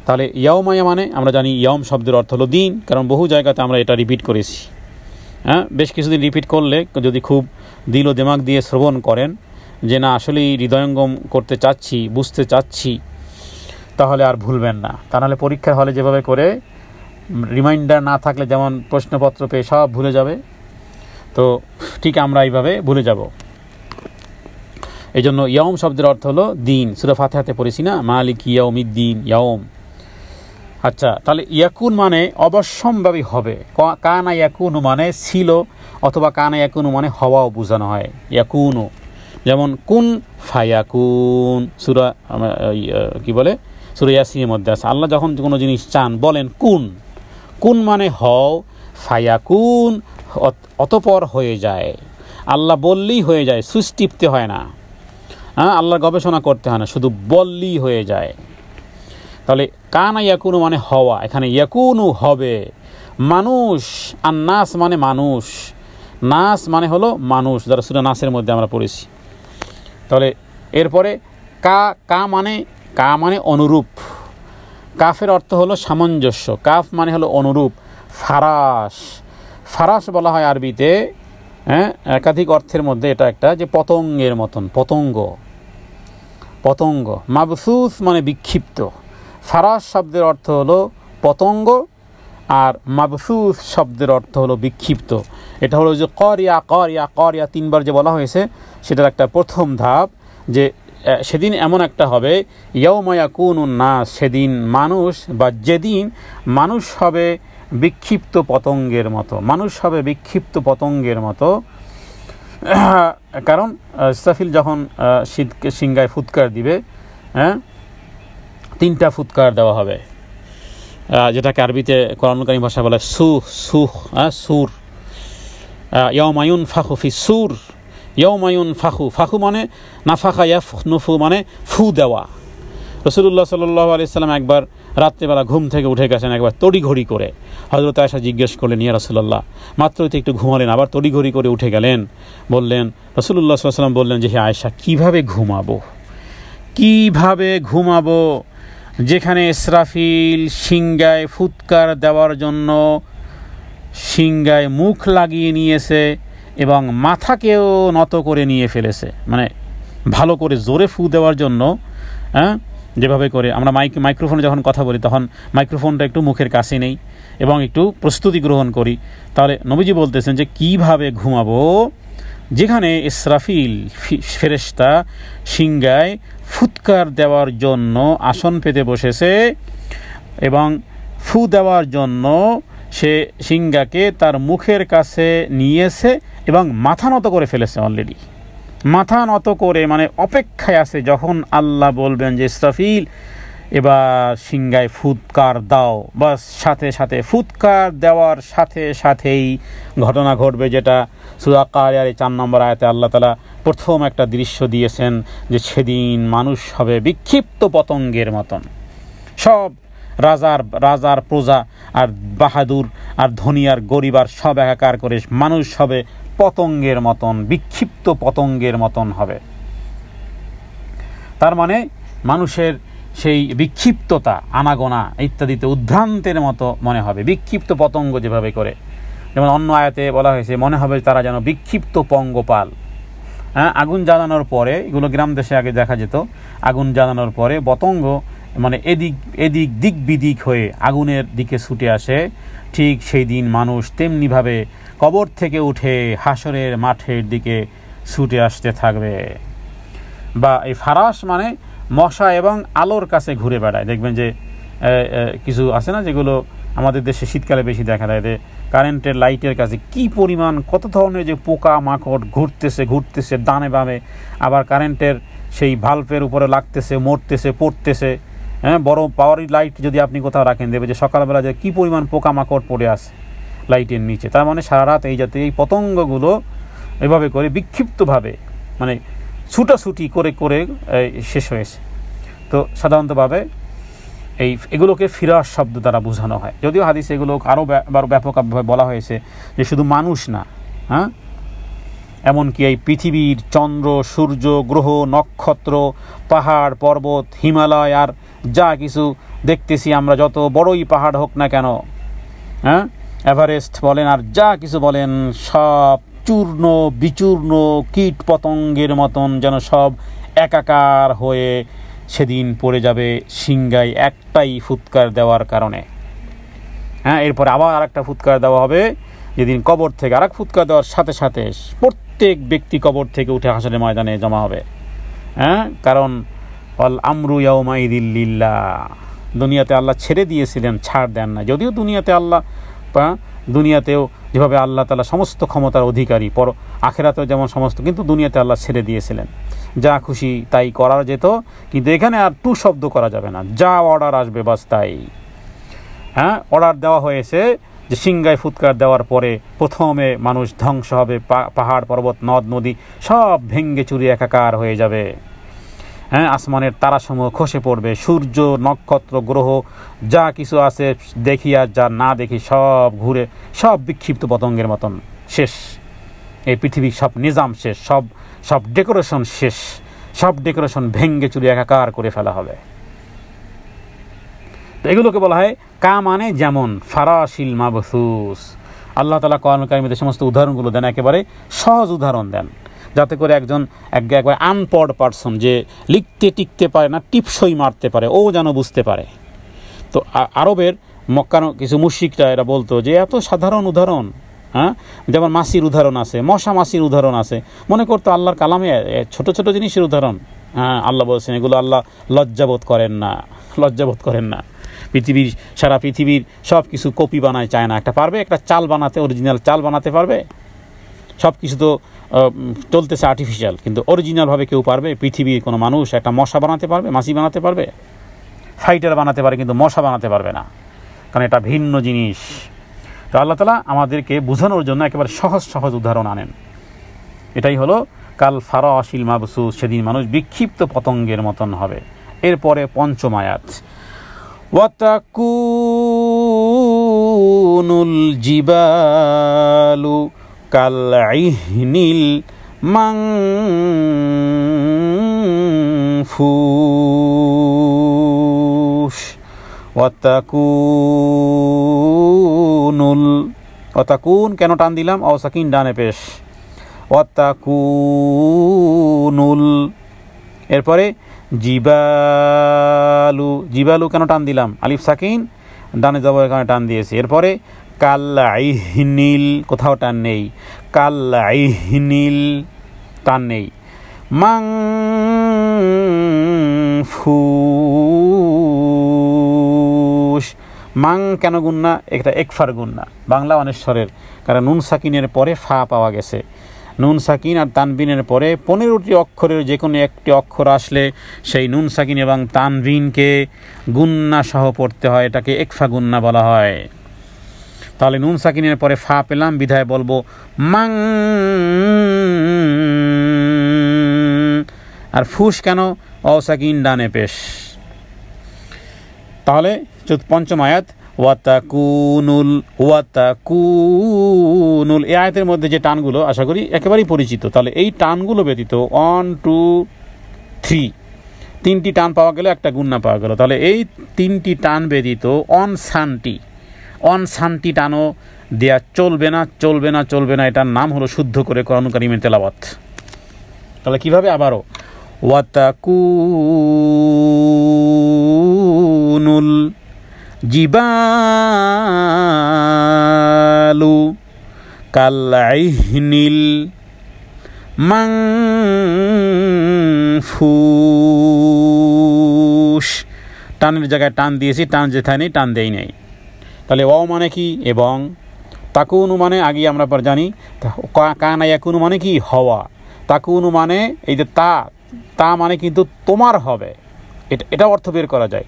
A: তাহলে ইয়াউমায়া মানে আমরা জানি ইয়াউম শব্দের অর্থ হলো দিন, কারণ বহু জায়গাতে আমরা এটা রিপিট করেছি। হ্যাঁ, বেশ কিছুদিন রিপিট করলে যদি খুব দিল ও দিমাগ দিয়ে শ্রবণ করেন যে না আসলেই হৃদয়ঙ্গম করতে চাচ্ছি, বুঝতে চাচ্ছি, তাহলে আর ভুলবেন না। তা নাহলে পরীক্ষার হলে যেভাবে করে রিমাইন্ডার না থাকলে যেমন প্রশ্নপত্র পেয়ে সব ভুলে যাবে, তো ঠিক আমরা এইভাবে ভুলে যাব। এই জন্য ইয়াউম শব্দের অর্থ হলো দিন। সূরা ফাতিহাতে পড়েছি না, মালিক ইয়াউমিদ্দিন, ইয়াউম। আচ্ছা, তাহলে ইয়াকুন মানে অবশ্যম্ভাবী হবে। কানা ইয়াকুনু মানে ছিল, অথবা কানা ইয়াকুনু মানে হওয়াও বোঝানো হয়। ইয়াকুনু যেমন কুন ফায়াকুন, সূরা কি বলে, সূরা ইয়াসিনের মধ্যে আছে। আল্লাহ যখন কোনো জিনিস চান বলেন কুন, কুন মানে হও, ফায়াকুন অতপর হয়ে যায়। আল্লাহ বললেই হয়ে যায়, সুইচ টিপতে হয় না, আল্লাহর গবেষণা করতে হয় না, শুধু বললেই হয়ে যায়। তাহলে কানা ইয়াকুনু মানে হওয়া, এখানে ইয়াকুনু হবে। মানুষ, আর নাস মানে মানুষ, নাস মানে হলো মানুষ, যারা সূরা নাসের মধ্যে আমরা পড়েছি। তাহলে এরপরে কা মানে অনুরূপ। কাফের অর্থ হলো সামঞ্জস্য, কাফ মানে হলো অনুরূপ। ফারাস, ফারাস বলা হয় আরবিতে, একাধিক অর্থের মধ্যে এটা একটা, যে পতঙ্গের মতন, পতঙ্গ, পতঙ্গ। মাবসুস মানে বিক্ষিপ্ত। ফারাস শব্দের অর্থ হলো পতঙ্গ, আর মাবসুস শব্দের অর্থ হলো বিক্ষিপ্ত। এটা হলো যে করিয়া করিয়া করিয়া তিনবার যে বলা হয়েছে, সেটার একটা প্রথম ধাপ, যে সেদিন এমন একটা হবে, ইয়াউমা ইয়াকুনুন নাস, সেদিন মানুষ, বা যেদিন মানুষ হবে বিক্ষিপ্ত পতঙ্গের মতো, মানুষ হবে বিক্ষিপ্ত পতঙ্গের মতো। কারণ ইসরাফিল যখন সিংহায় ফুৎকার দিবে, তিনটা ফুৎকার দেওয়া হবে, যেটাকে আরবিতে কোরআনুল কারীম ভাষা বলে সুর। ইয়াউমা ইউনফাখু ফিস সূর, ইয়াউমা ইউনফাখু, ফাখু মানে নাফাখা ইয়াফনুফু মানে ফু দেওয়া। রাসূলুল্লাহ সাল্লাল্লাহু আলাইহি সাল্লাম একবার রাত্রেবেলা ঘুম থেকে উঠে গেছেন, একবার তড়িঘড়ি করে। হযরত আয়েশা জিজ্ঞেস করলেন, ইয়া রাসূলুল্লাহ, মাত্রই তো একটু ঘুমালেন, আবার তড়িঘড়ি করে উঠে গেলেন। বললেন, রাসূলুল্লাহ সাল্লাল্লাহু আলাইহি ওয়াসাল্লাম বললেন যে, হে আয়েশা, কিভাবে ঘুমাবো যেখানে ইসরাফিল সিংহায় ফুৎকার দেওয়ার জন্য সিংহায় মুখ লাগিয়ে নিয়েছে এবং মাথাকেও নত করে নিয়ে ফেলেছে। মানে ভালো করে জোরে ফু দেওয়ার জন্য, যেভাবে করে আমরা মাইক্রোফোনে যখন কথা বলি, তখন মাইক্রোফোনটা একটু মুখের কাছে নেই এবং একটু প্রস্তুতি গ্রহণ করি। তাহলে নবীজি বলতেছেন যে কিভাবে ঘুমাবো যেখানে ইসরাফিল ফেরেশতা সিংহায় ফুৎকার দেওয়ার জন্য আসন পেতে বসেছে এবং ফু দেওয়ার জন্য সে সিংহাকে তার মুখের কাছে নিয়েছে এবং মাথা নত করে ফেলেছে। অলরেডি মাথা নত করে, মানে অপেক্ষায় আছে যখন আল্লাহ বলবেন যে ইসরাফিল এবার সিংহায় ফুৎকার দাও, বাস সাথে সাথে ফুৎকার দেওয়ার সাথে সাথেই ঘটনা ঘটবে, যেটা সূরা কারিয়ার 4 নম্বর আয়াতে আল্লাহ তাআলা প্রথম একটা দৃশ্য দিয়েছেন, যে সেদিন মানুষ হবে বিক্ষিপ্ত পতঙ্গের মতন। সব রাজার প্রজা আর বাহাদুর আর ধনী আর গরিব আর সব একাকার করে মানুষ হবে পতঙ্গের মতন, বিক্ষিপ্ত পতঙ্গের মতন হবে। তার মানে মানুষের সেই বিক্ষিপ্ততা, আনাগোনা ইত্যাদিতে উদ্ভ্রান্তের মতো মনে হবে, বিক্ষিপ্ত পতঙ্গ যেভাবে করে। যেমন অন্য আয়াতে বলা হয়েছে, মনে হবে তারা যেন বিক্ষিপ্ত পঙ্গপাল। আগুন জ্বালানোর পরে, এগুলো গ্রাম দেশে আগে দেখা যেত, আগুন জ্বালানোর পরে পতঙ্গ মানে দিক বিদিক হয়ে আগুনের দিকে ছুটে আসে। ঠিক সেই দিন মানুষ তেমনিভাবে কবর থেকে উঠে হাসরের মাঠের দিকে ছুটে আসতে থাকবে। বা এই ফারাস মানে মশা এবং আলোর কাছে ঘুরে বেড়ায়। দেখবেন যে কিছু আছে না, যেগুলো আমাদের দেশে শীতকালে বেশি দেখা যায়, যে কারেন্টের লাইটের কাছে কি পরিমাণ কত ধরনের যে পোকা মাকড় ঘুরতেছে ডানে বামে, আবার কারেন্টের সেই ভাল্বের উপরে লাগতেছে, মরতেছে, পড়তেছে। বড় পাওয়ারি লাইট যদি আপনি কোথাও রাখেন, দেবে যে সকালবেলা যে কী পরিমাণ পোকামাকড় পড়ে আছে লাইটের নিচে। তার মানে সারা রাত এই জাতীয় এই পতঙ্গগুলো এভাবে করে বিক্ষিপ্তভাবে, মানে ছুটাছুটি করে শেষ হয়েছে। তো সাধারণতভাবে এগুলোকে ফিরাস শব্দ দ্বারা বোঝানো হয়, যদিও হাদিসে এগুলো আরও ব্যাপকভাবে বলা হয়েছে যে শুধু মানুষ না, এমনকি এই পৃথিবীর চন্দ্র, সূর্য, গ্রহ, নক্ষত্র, পাহাড়, পর্বত, হিমালয় আর যা কিছু দেখতেছি আমরা, যত বড়ই পাহাড় হোক না কেন, এভারেস্ট বলেন আর যা কিছু বলেন, সব চূর্ণ বিচূর্ণ কীট পতঙ্গের মতন যেন সব একাকার হয়ে সেদিন পড়ে যাবে সিংহায় একটাই ফুৎকার দেওয়ার কারণে। হ্যাঁ, এরপরে আবার আরেকটা ফুৎকার দেওয়া হবে যেদিন কবর থেকে আরেক ফুৎকার দেওয়ার সাথে সাথে প্রত্যেক ব্যক্তি কবর থেকে উঠে হাসরের ময়দানে জমা হবে। হ্যাঁ, কারণ আল আমরু ইয়াউমাইযিল লিল্লাহ, দুনিয়াতে আল্লাহ ছেড়ে দিয়েছিলেন, ছাড় দেন না। যদিও দুনিয়াতেও যেভাবে আল্লাহ তাআলা সমস্ত ক্ষমতার অধিকারী, আখিরাতেও যেমন সমস্ত, কিন্তু দুনিয়াতে আল্লাহ ছেড়ে দিয়েছিলেন, যা খুশি তাই করা যেত, কিন্তু এখানে আর টু শব্দ করা যাবে না, যা অর্ডার আসবে বাস তাই। হ্যাঁ, অর্ডার দেওয়া হয়েছে যে সিংহায় ফুৎকার দেওয়ার পরে প্রথমে মানুষ ধ্বংস হবে, পাহাড় পর্বত নদ নদী সব ভেঙ্গে চুরি একাকার হয়ে যাবে। হ্যাঁ, আসমানের তারাসমূহ খসে পড়বে, সূর্য নক্ষত্র গ্রহ যা কিছু আছে দেখি আর যা না দেখি সব ঘুরে সব বিক্ষিপ্ত পতঙ্গের মতন শেষ। এই পৃথিবীর সব নিজাম শেষ, সব ডেকোরেশন শেষ, সব ডেকোরেশন ভেঙ্গে চুরি একাকার করে ফেলা হবে। তো এগুলোকে বলা হয় কা মানে যেমন, ফারাশিল মাবসুস। আল্লাহ তাআলা কোরআনুল কারীমে সমস্ত উদাহরণগুলো দেন, একেবারে সহজ উদাহরণ দেন, যাতে করে একবার আনপড় পার্সন যে লিখতে টিকতে পারে না, টিপসই মারতে পারে, ও যেন বুঝতে পারে। তো আরবের মক্কার কিছু মুশরিকরা এরা বলতো যে এত সাধারণ উদাহরণ, হ্যাঁ, যেমন মাছির উদাহরণ আছে, মশা মাছির উদাহরণ আছে, মনে করতো আল্লাহর কালামে ছোট ছোট জিনিসের উদাহরণ। হ্যাঁ, আল্লাহ বলছেন এগুলো আল্লাহ লজ্জাবোধ করেন না। সারা পৃথিবীর সব কিছু কপি বানায় চায় না, একটা পারবে, একটা চাল বানাতে, অরিজিনাল চাল বানাতে পারবে? সব কিছু তো চলতেছে আর্টিফিশিয়াল, কিন্তু অরিজিনালভাবে কেউ পারবে? পৃথিবীর কোনো মানুষ একটা মশা বানাতে পারবে, মাছি বানাতে পারবে? ফাইটার বানাতে পারে, কিন্তু মশা বানাতে পারবে না, কারণ এটা ভিন্ন জিনিস। তো আল্লাহ তাআলা আমাদেরকে বোঝানোর জন্য একেবারে সহজ উদাহরণ আনেন। এটাই হলো কাল ফারাশিল মাবসুস, সেদিন মানুষ বিক্ষিপ্ত পতঙ্গের মতন হবে। এরপরে পঞ্চম আয়াত, ওয়াতাকুনুল জিবালু কালইহনিল মানফুশ। ওয়াতাকুন কেন টান দিলাম? অসাকিন ডানে পেশ, ওয়াতাকুনুল। এরপরে জিবালু কেন টান দিলাম? আলিফ সাকিন, ডানে জবরের কারণে টান দিয়েছি। এরপরে কালইহনিল, কোথাও টান নেই, কালইহনিল টান নেই। মানফুশ, মাং কেন গুন্না? একটা একফার গুন্না, বাংলা অনেশ্বরের, কারণ নুন সাকিনের পরে ফা পাওয়া গেছে। নুন সাকিন আর তানবিনের পরে 15টি অক্ষরের যে কোনো একটি অক্ষর আসলে সেই নুন সাকিন এবং তানবিনকে গুন্না সহ পড়তে হয়, এটাকে একফা গুন্না বলা হয়। তাহলে নুন সাকিনের পরে ফা পেলাম, বিধায় বলবো মাং। আর ফুস কেন? অসাকিন ডানে পেশ। তাহলে পঞ্চম আয়াত, ওয়াতাকুনুল। এই আয়াতের মধ্যে যে টানগুলো আশা করি একেবারেই পরিচিত। তাহলে এই টানগুলো ব্যতীত 1 2 3 তিনটি টান পাওয়া গেল, একটা গুন্না পাওয়া গেল। তাহলে এই তিনটি টান ব্যতীত অনশান্তি টানও দেয়া চলবে না। এটার নাম হলো শুদ্ধ করে কোরআন কারীমের তেলাওয়াত। তাহলে কিভাবে? আবারও, ওয়াতাকুনুল জিবালু কালইহনিল মানফুশ। টানের জায়গায় টান দিয়েছি, টান যেথায় নেই টান দেই নাই। তাহলে ও মানে কি? এবং তাকুনু মানে আগে আমরা পর জানি, কানা ইয়াকুনু মানে কি? হওয়া। তাকুনু মানে এই যে তা মানে কিন্তু তোমার হবে, এটা অর্থ বের করা যায়।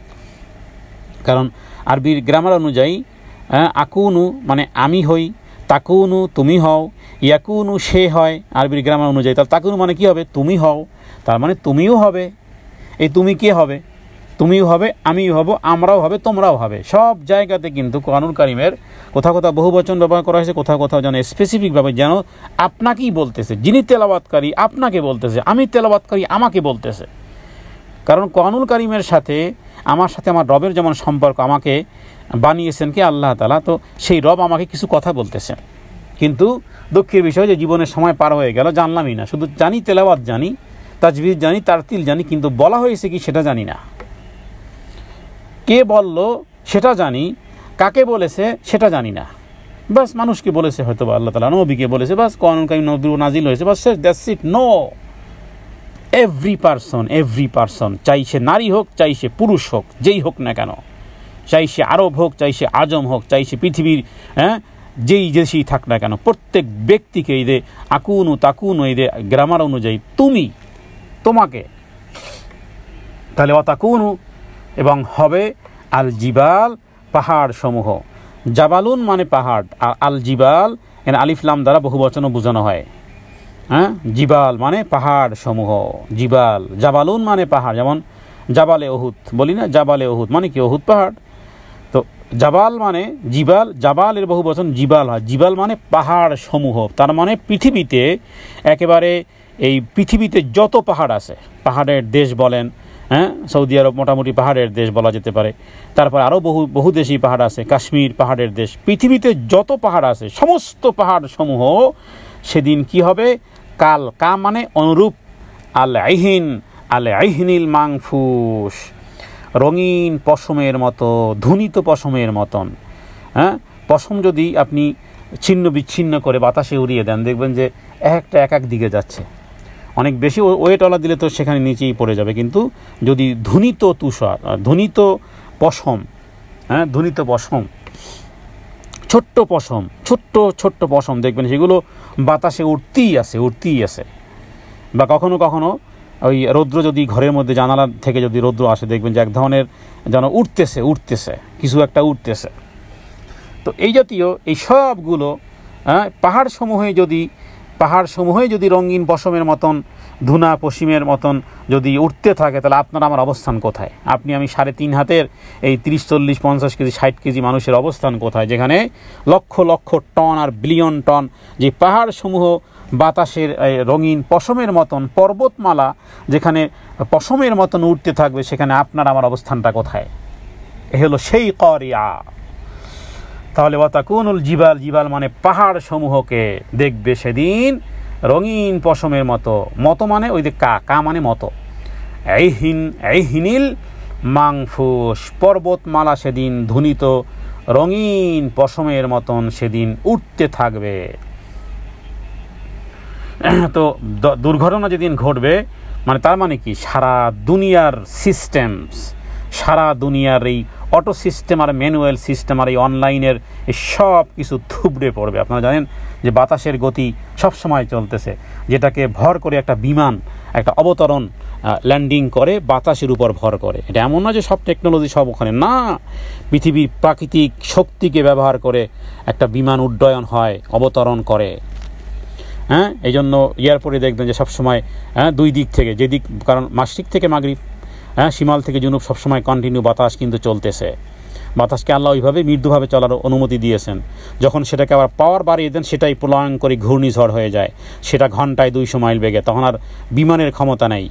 A: কারণ আরবির গ্রামার অনুযায়ী আকুনু মানে আমি হই, তাকুনু তুমি হও, ইয়াকুনু সে হয় আরবির গ্রামার অনুযায়ী। তাহলে তাকুনু মানে কি হবে? তুমি হও, তার মানে তুমিও হবে। এই তুমি কে হবে? তুমিও হবে, আমিও হব, আমরাও হবে, তোমরাও হবে। সব জায়গাতে কিন্তু কোরআনুল কারীমের কোথাও বহুবচন ব্যবহার করা হয়েছে, কোথাও যেন স্পেসিফিকভাবে যেন আপনাকেই বলতেছে। যিনি তেলাওয়াতকারী আপনাকে বলতেছে, আমি তেলাওয়াতকারী আমাকে বলতেছে। কারণ কোরআনুল কারীমের সাথে আমার রবের যেমন সম্পর্ক, আমাকে বানিয়েছেন কি আল্লাহ তাআলা, তো সেই রব আমাকে কিছু কথা বলতেছেন। কিন্তু দুঃখের বিষয় যে জীবনের সময় পার হয়ে গেল, জানলামই না। শুধু জানি তেলাওয়াত জানি, তাজবিদ জানি, তারতিল জানি, কিন্তু বলা হয়েছে কি সেটা জানি না। কে বলল সেটা জানি, কাকে বলেছে সেটা জানি না। বাস মানুষকে বলেছে, হয়তো আল্লাহ তাআলা নবীকে বলেছে, বাস কোরআন কারীম নবী নাজিল হয়েছে, বাস that's it. No, every person, চাই সে নারী হোক, চাই সে পুরুষ হোক, যেই হোক না কেন, চাই সে আরব হোক, চাই সে আজম হোক, চাই সে পৃথিবীর যেই দেশেই থাক না কেন, প্রত্যেক ব্যক্তিকে এই যে আকুনু তাকুনু, এই যে গ্রামার অনুযায়ী তুমি, তোমাকে, তাহলে অতাকুনু এবং হবে আল জিবাল, পাহাড় সমূহ। জাবালুন মানে পাহাড়, আর আল জিবাল এখানে আলিফ লাম দ্বারা বহুবচনও বোঝানো হয়। জিবাল মানে পাহাড় সমূহ, জিবাল। জাবালুন মানে পাহাড়, যেমন জাবালে ওহুদ বলি না, জাবালে ওহুদ মানে কি? ওহুদ পাহাড়। তো জাবাল মানে জিবাল, জাবালের বহুবচন জিবাল হয়। জিবাল মানে পাহাড় সমূহ, তার মানে পৃথিবীতে একেবারে এই পৃথিবীতে যত পাহাড় আছে, পাহাড়ের দেশ বলেন, সৌদি আরব মোটামুটি পাহাড়ের দেশ বলা যেতে পারে। তারপর আরও বহু দেশি পাহাড় আছে, কাশ্মীর পাহাড়ের দেশ। পৃথিবীতে যত পাহাড় আছে সমস্ত পাহাড় সমূহ সেদিন কি হবে? কাল, কা মানে অনুরূপ, আল আইহিনিল মাংফুস, রঙিন পশমের মতো, ধুনিত পশমের মতন। পশম যদি আপনি ছিন্ন বিচ্ছিন্ন করে বাতাসে উড়িয়ে দেন, দেখবেন যে এক এক দিকে যাচ্ছে। অনেক বেশি ওয়েটওয়ালা দিলে তো সেখানে নিচেই পড়ে যাবে। কিন্তু যদি ধুনিত তুষার, ধুনিত পশম, ধুনিত পশম, ছোট্ট পশম দেখবেন সেগুলো বাতাসে উঠতেই আছে। বা কখনো কখনো ওই রৌদ্র যদি ঘরের মধ্যে জানালা থেকে যদি রৌদ্র আসে, দেখবেন যে এক ধরনের যেন উঠতেছে কিছু একটা উঠতেছে। তো এই জাতীয় এই সবগুলো পাহাড় সমূহে যদি রঙিন পশমের মতন, ধুনা পশিমের মতন যদি উঠতে থাকে, তাহলে আপনার আমার অবস্থান কোথায়? আপনি আমি 3.5 হাতের এই 30, 40, 50 কেজি, 60 কেজি মানুষের অবস্থান কোথায়? যেখানে লক্ষ লক্ষ টন আর বিলিয়ন টন যে পাহাড় সমূহ বাতাসের রঙিন পশমের মতন, পর্বতমালা যেখানে পশমের মতন উঠতে থাকবে, সেখানে আপনার আমার অবস্থানটা কোথায়? এ হলো সেই করিয়া। তাহলে ওয়াতাকুনুল জিবাল মানে পাহাড় সমূহকে দেখবে সেদিন রঙিন পশমের মতো। মতো মানে ওই যে কা মানে মতো। আইহিনিল মাংফুস, পর্বতমালা সেদিন ধুনিত রঙিন পশমের মতন সেদিন উঠতে থাকবে। তো দুর্ঘটনা যেদিন ঘটবে, মানে তার মানে কি? সারা দুনিয়ার এই অটো সিস্টেম আর ম্যানুয়াল সিস্টেম আর এই অনলাইনের এই সব কিছু থুবড়ে পড়বে। আপনারা জানেন যে বাতাসের গতি সব সময় চলতেছে, যেটাকে ভর করে একটা বিমান একটা অবতরণ ল্যান্ডিং করে বাতাসের উপর ভর করে। এটা এমন না যে সব টেকনোলজি সব ওখানে, না, পৃথিবীর প্রাকৃতিক শক্তিকে ব্যবহার করে একটা বিমান উড্ডয়ন হয়, অবতরণ করে। এই জন্য এয়ারপোর্টে দেখবেন যে সবসময় দুই দিক থেকে, যেদিক, কারণ মাশরিক থেকে মাগরিব, শিমাল থেকে জুনুব সবসময় কন্টিনিউ বাতাস কিন্তু চলতেছে। বাতাসকে আল্লাহ ওইভাবে মৃদুভাবে চলার অনুমতি দিয়েছেন। যখন সেটাকে আবার পাওয়ার বাড়িয়ে দেন, সেটাই প্রলয়ঙ্করী ঘূর্ণিঝড় হয়ে যায়। সেটা ঘন্টায় 200 মাইল বেগে, তখন আর বিমানের ক্ষমতা নেই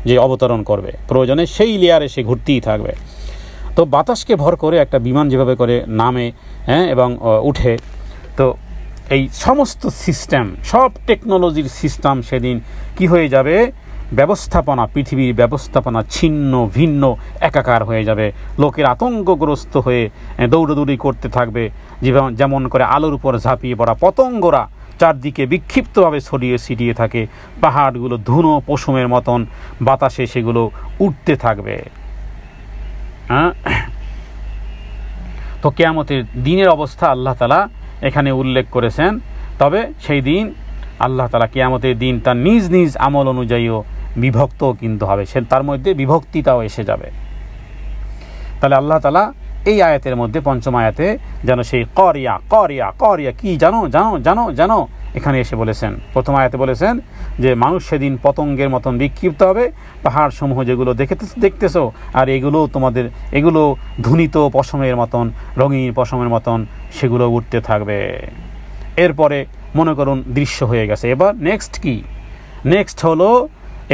A: যে অবতরণ করবে। প্রয়োজনে সেই লেয়ারে সে ঘুরতেই থাকবে। তো বাতাসকে ভর করে একটা বিমান যেভাবে করে নামে এবং উঠে, তো এই সমস্ত সিস্টেম, সব টেকনোলজির সিস্টেম সেদিন কি হয়ে যাবে? ব্যবস্থাপনা, পৃথিবীর ব্যবস্থাপনা ছিন্ন ভিন্ন একাকার হয়ে যাবে। লোকের আতঙ্কগ্রস্ত হয়ে দৌড়দৌড়ি করতে থাকবে, যেমন করে আলোর উপর ঝাঁপিয়ে পড়া পতঙ্গরা চারদিকে বিক্ষিপ্তভাবে ছড়িয়ে ছিটিয়ে থাকে। পাহাড়গুলো ধুনো পশমের মতন বাতাসে সেগুলো উঠতে থাকবে। তো কিয়ামতের দিনের অবস্থা আল্লাহ তাআলা এখানে উল্লেখ করেছেন। তবে সেই দিন আল্লাহ তাআলা কিয়ামতের দিন তার নিজ নিজ আমল অনুযায়ীও বিভক্ত কিন্তু হবে, সে তার মধ্যে বিভক্তিটাও এসে যাবে। তাহলে আল্লাহ তাআলা এই আয়াতের মধ্যে, পঞ্চম আয়াতে, যেন সেই করিয়া কি জানো এখানে এসে বলেছেন। প্রথম আয়াতে বলেছেন যে মানুষ সেদিন পতঙ্গের মতন বিক্ষিপ্ত হবে, পাহাড় সমূহ যেগুলো দেখতেছো, আর এগুলো ধুনিত পশমের মতন, রঙিন পশমের মতন সেগুলো উঠতে থাকবে। এরপরে মনে করুন দৃশ্য হয়ে গেছে। এবার নেক্সট হলো,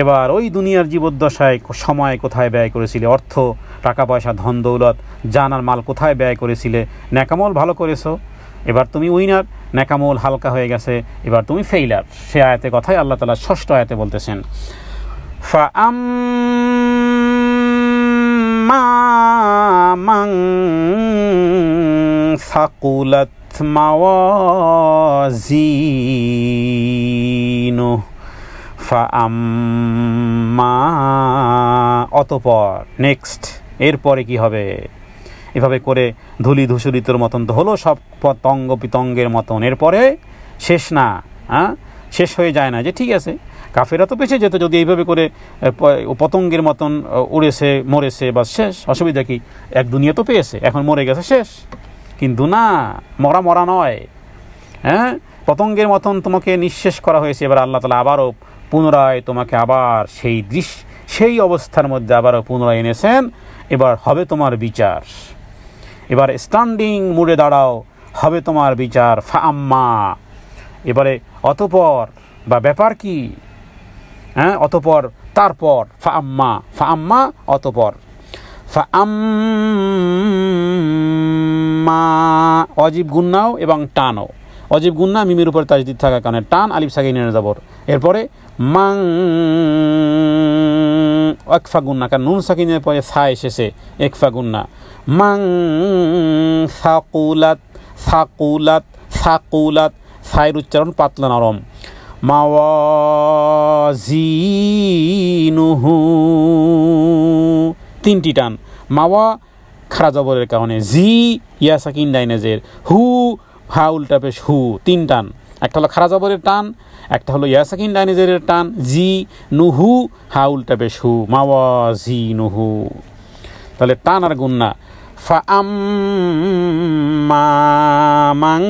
A: এবার ওই দুনিয়ার জীবদ্দশায় সময় কোথায় ব্যয় করেছিলে, অর্থ, টাকা পয়সা, ধন দৌলত, জান আর মাল কোথায় ব্যয় করেছিলে, নেকামল ভালো করেছো, এবার তুমি উইনার। নেকামল হালকা হয়ে গেছে, এবার তুমি ফেইলার। সে আয়াতে কথাই আল্লাহ তাআলা ষষ্ঠ আয়াতে বলতেছেন, ফাআম্মা মান সাকুলাত মাওয়াজিনুহু ফাআম্মা, অতঃপর নেক্সট এরপরে কি হবে? এভাবে করে ধুলি ধূসরিতর মতন তো হলো সব পতঙ্গ পিতঙ্গের মতন, এরপরে শেষ না, শেষ হয়ে যায় না যে ঠিক আছে কাফেরা তো বেঁচে যেত যদি এইভাবে করে পতঙ্গের মতন উড়েছে মরেছে বা শেষ, অসুবিধা কি, এক দুনিয়া তো পেয়েছে, এখন মরে গেছে শেষ। কিন্তু না, মরা নয়, পতঙ্গের মতন তোমাকে নিঃশেষ করা হয়েছে। এবার আল্লাহ তাআলা আবারও পুনরায় তোমাকে আবার সেই অবস্থার মধ্যে আবারও পুনরায় এনেছেন। এবার হবে তোমার বিচার, এবার স্ট্যান্ডিং মুড়ে দাঁড়াও, হবে তোমার বিচার। ফাআম্মা, এবারে অতঃপর বা ব্যাপার কি, অতঃপর তারপর, ফাআম্মা অতঃপর, ফাআম্মা অজিব গুন্নাও এবং টানও, অজিব গুন্না মিমের উপর তাজদিদ থাকার কারণে টান, আলিফ সাকিনের জবর, এরপরে মাং একফা গুন্না, কারণ নুন সাকিনের পরে সা এসেছে, একফা গুন্না। মাং সাকুলাত, সায়ের উচ্চারণ পাতলা নরম। মাওয়াজিনুহু, তিনটি টান, মাওয়া খারা জবরের কারণে, জি ইয়া সাকিন ডাইনেজের, হু হা উল্টা পেশ হু, তিন টান, একটা হলো খারা জবরের টান, একটা হলো ইয়া সাকিন ডাইনেজের টান, জি নুহু হা উল্টা পেশ হু, মাওয়াজিনুহু। তাহলে টান আর গুন্না। ফাআম্মা মান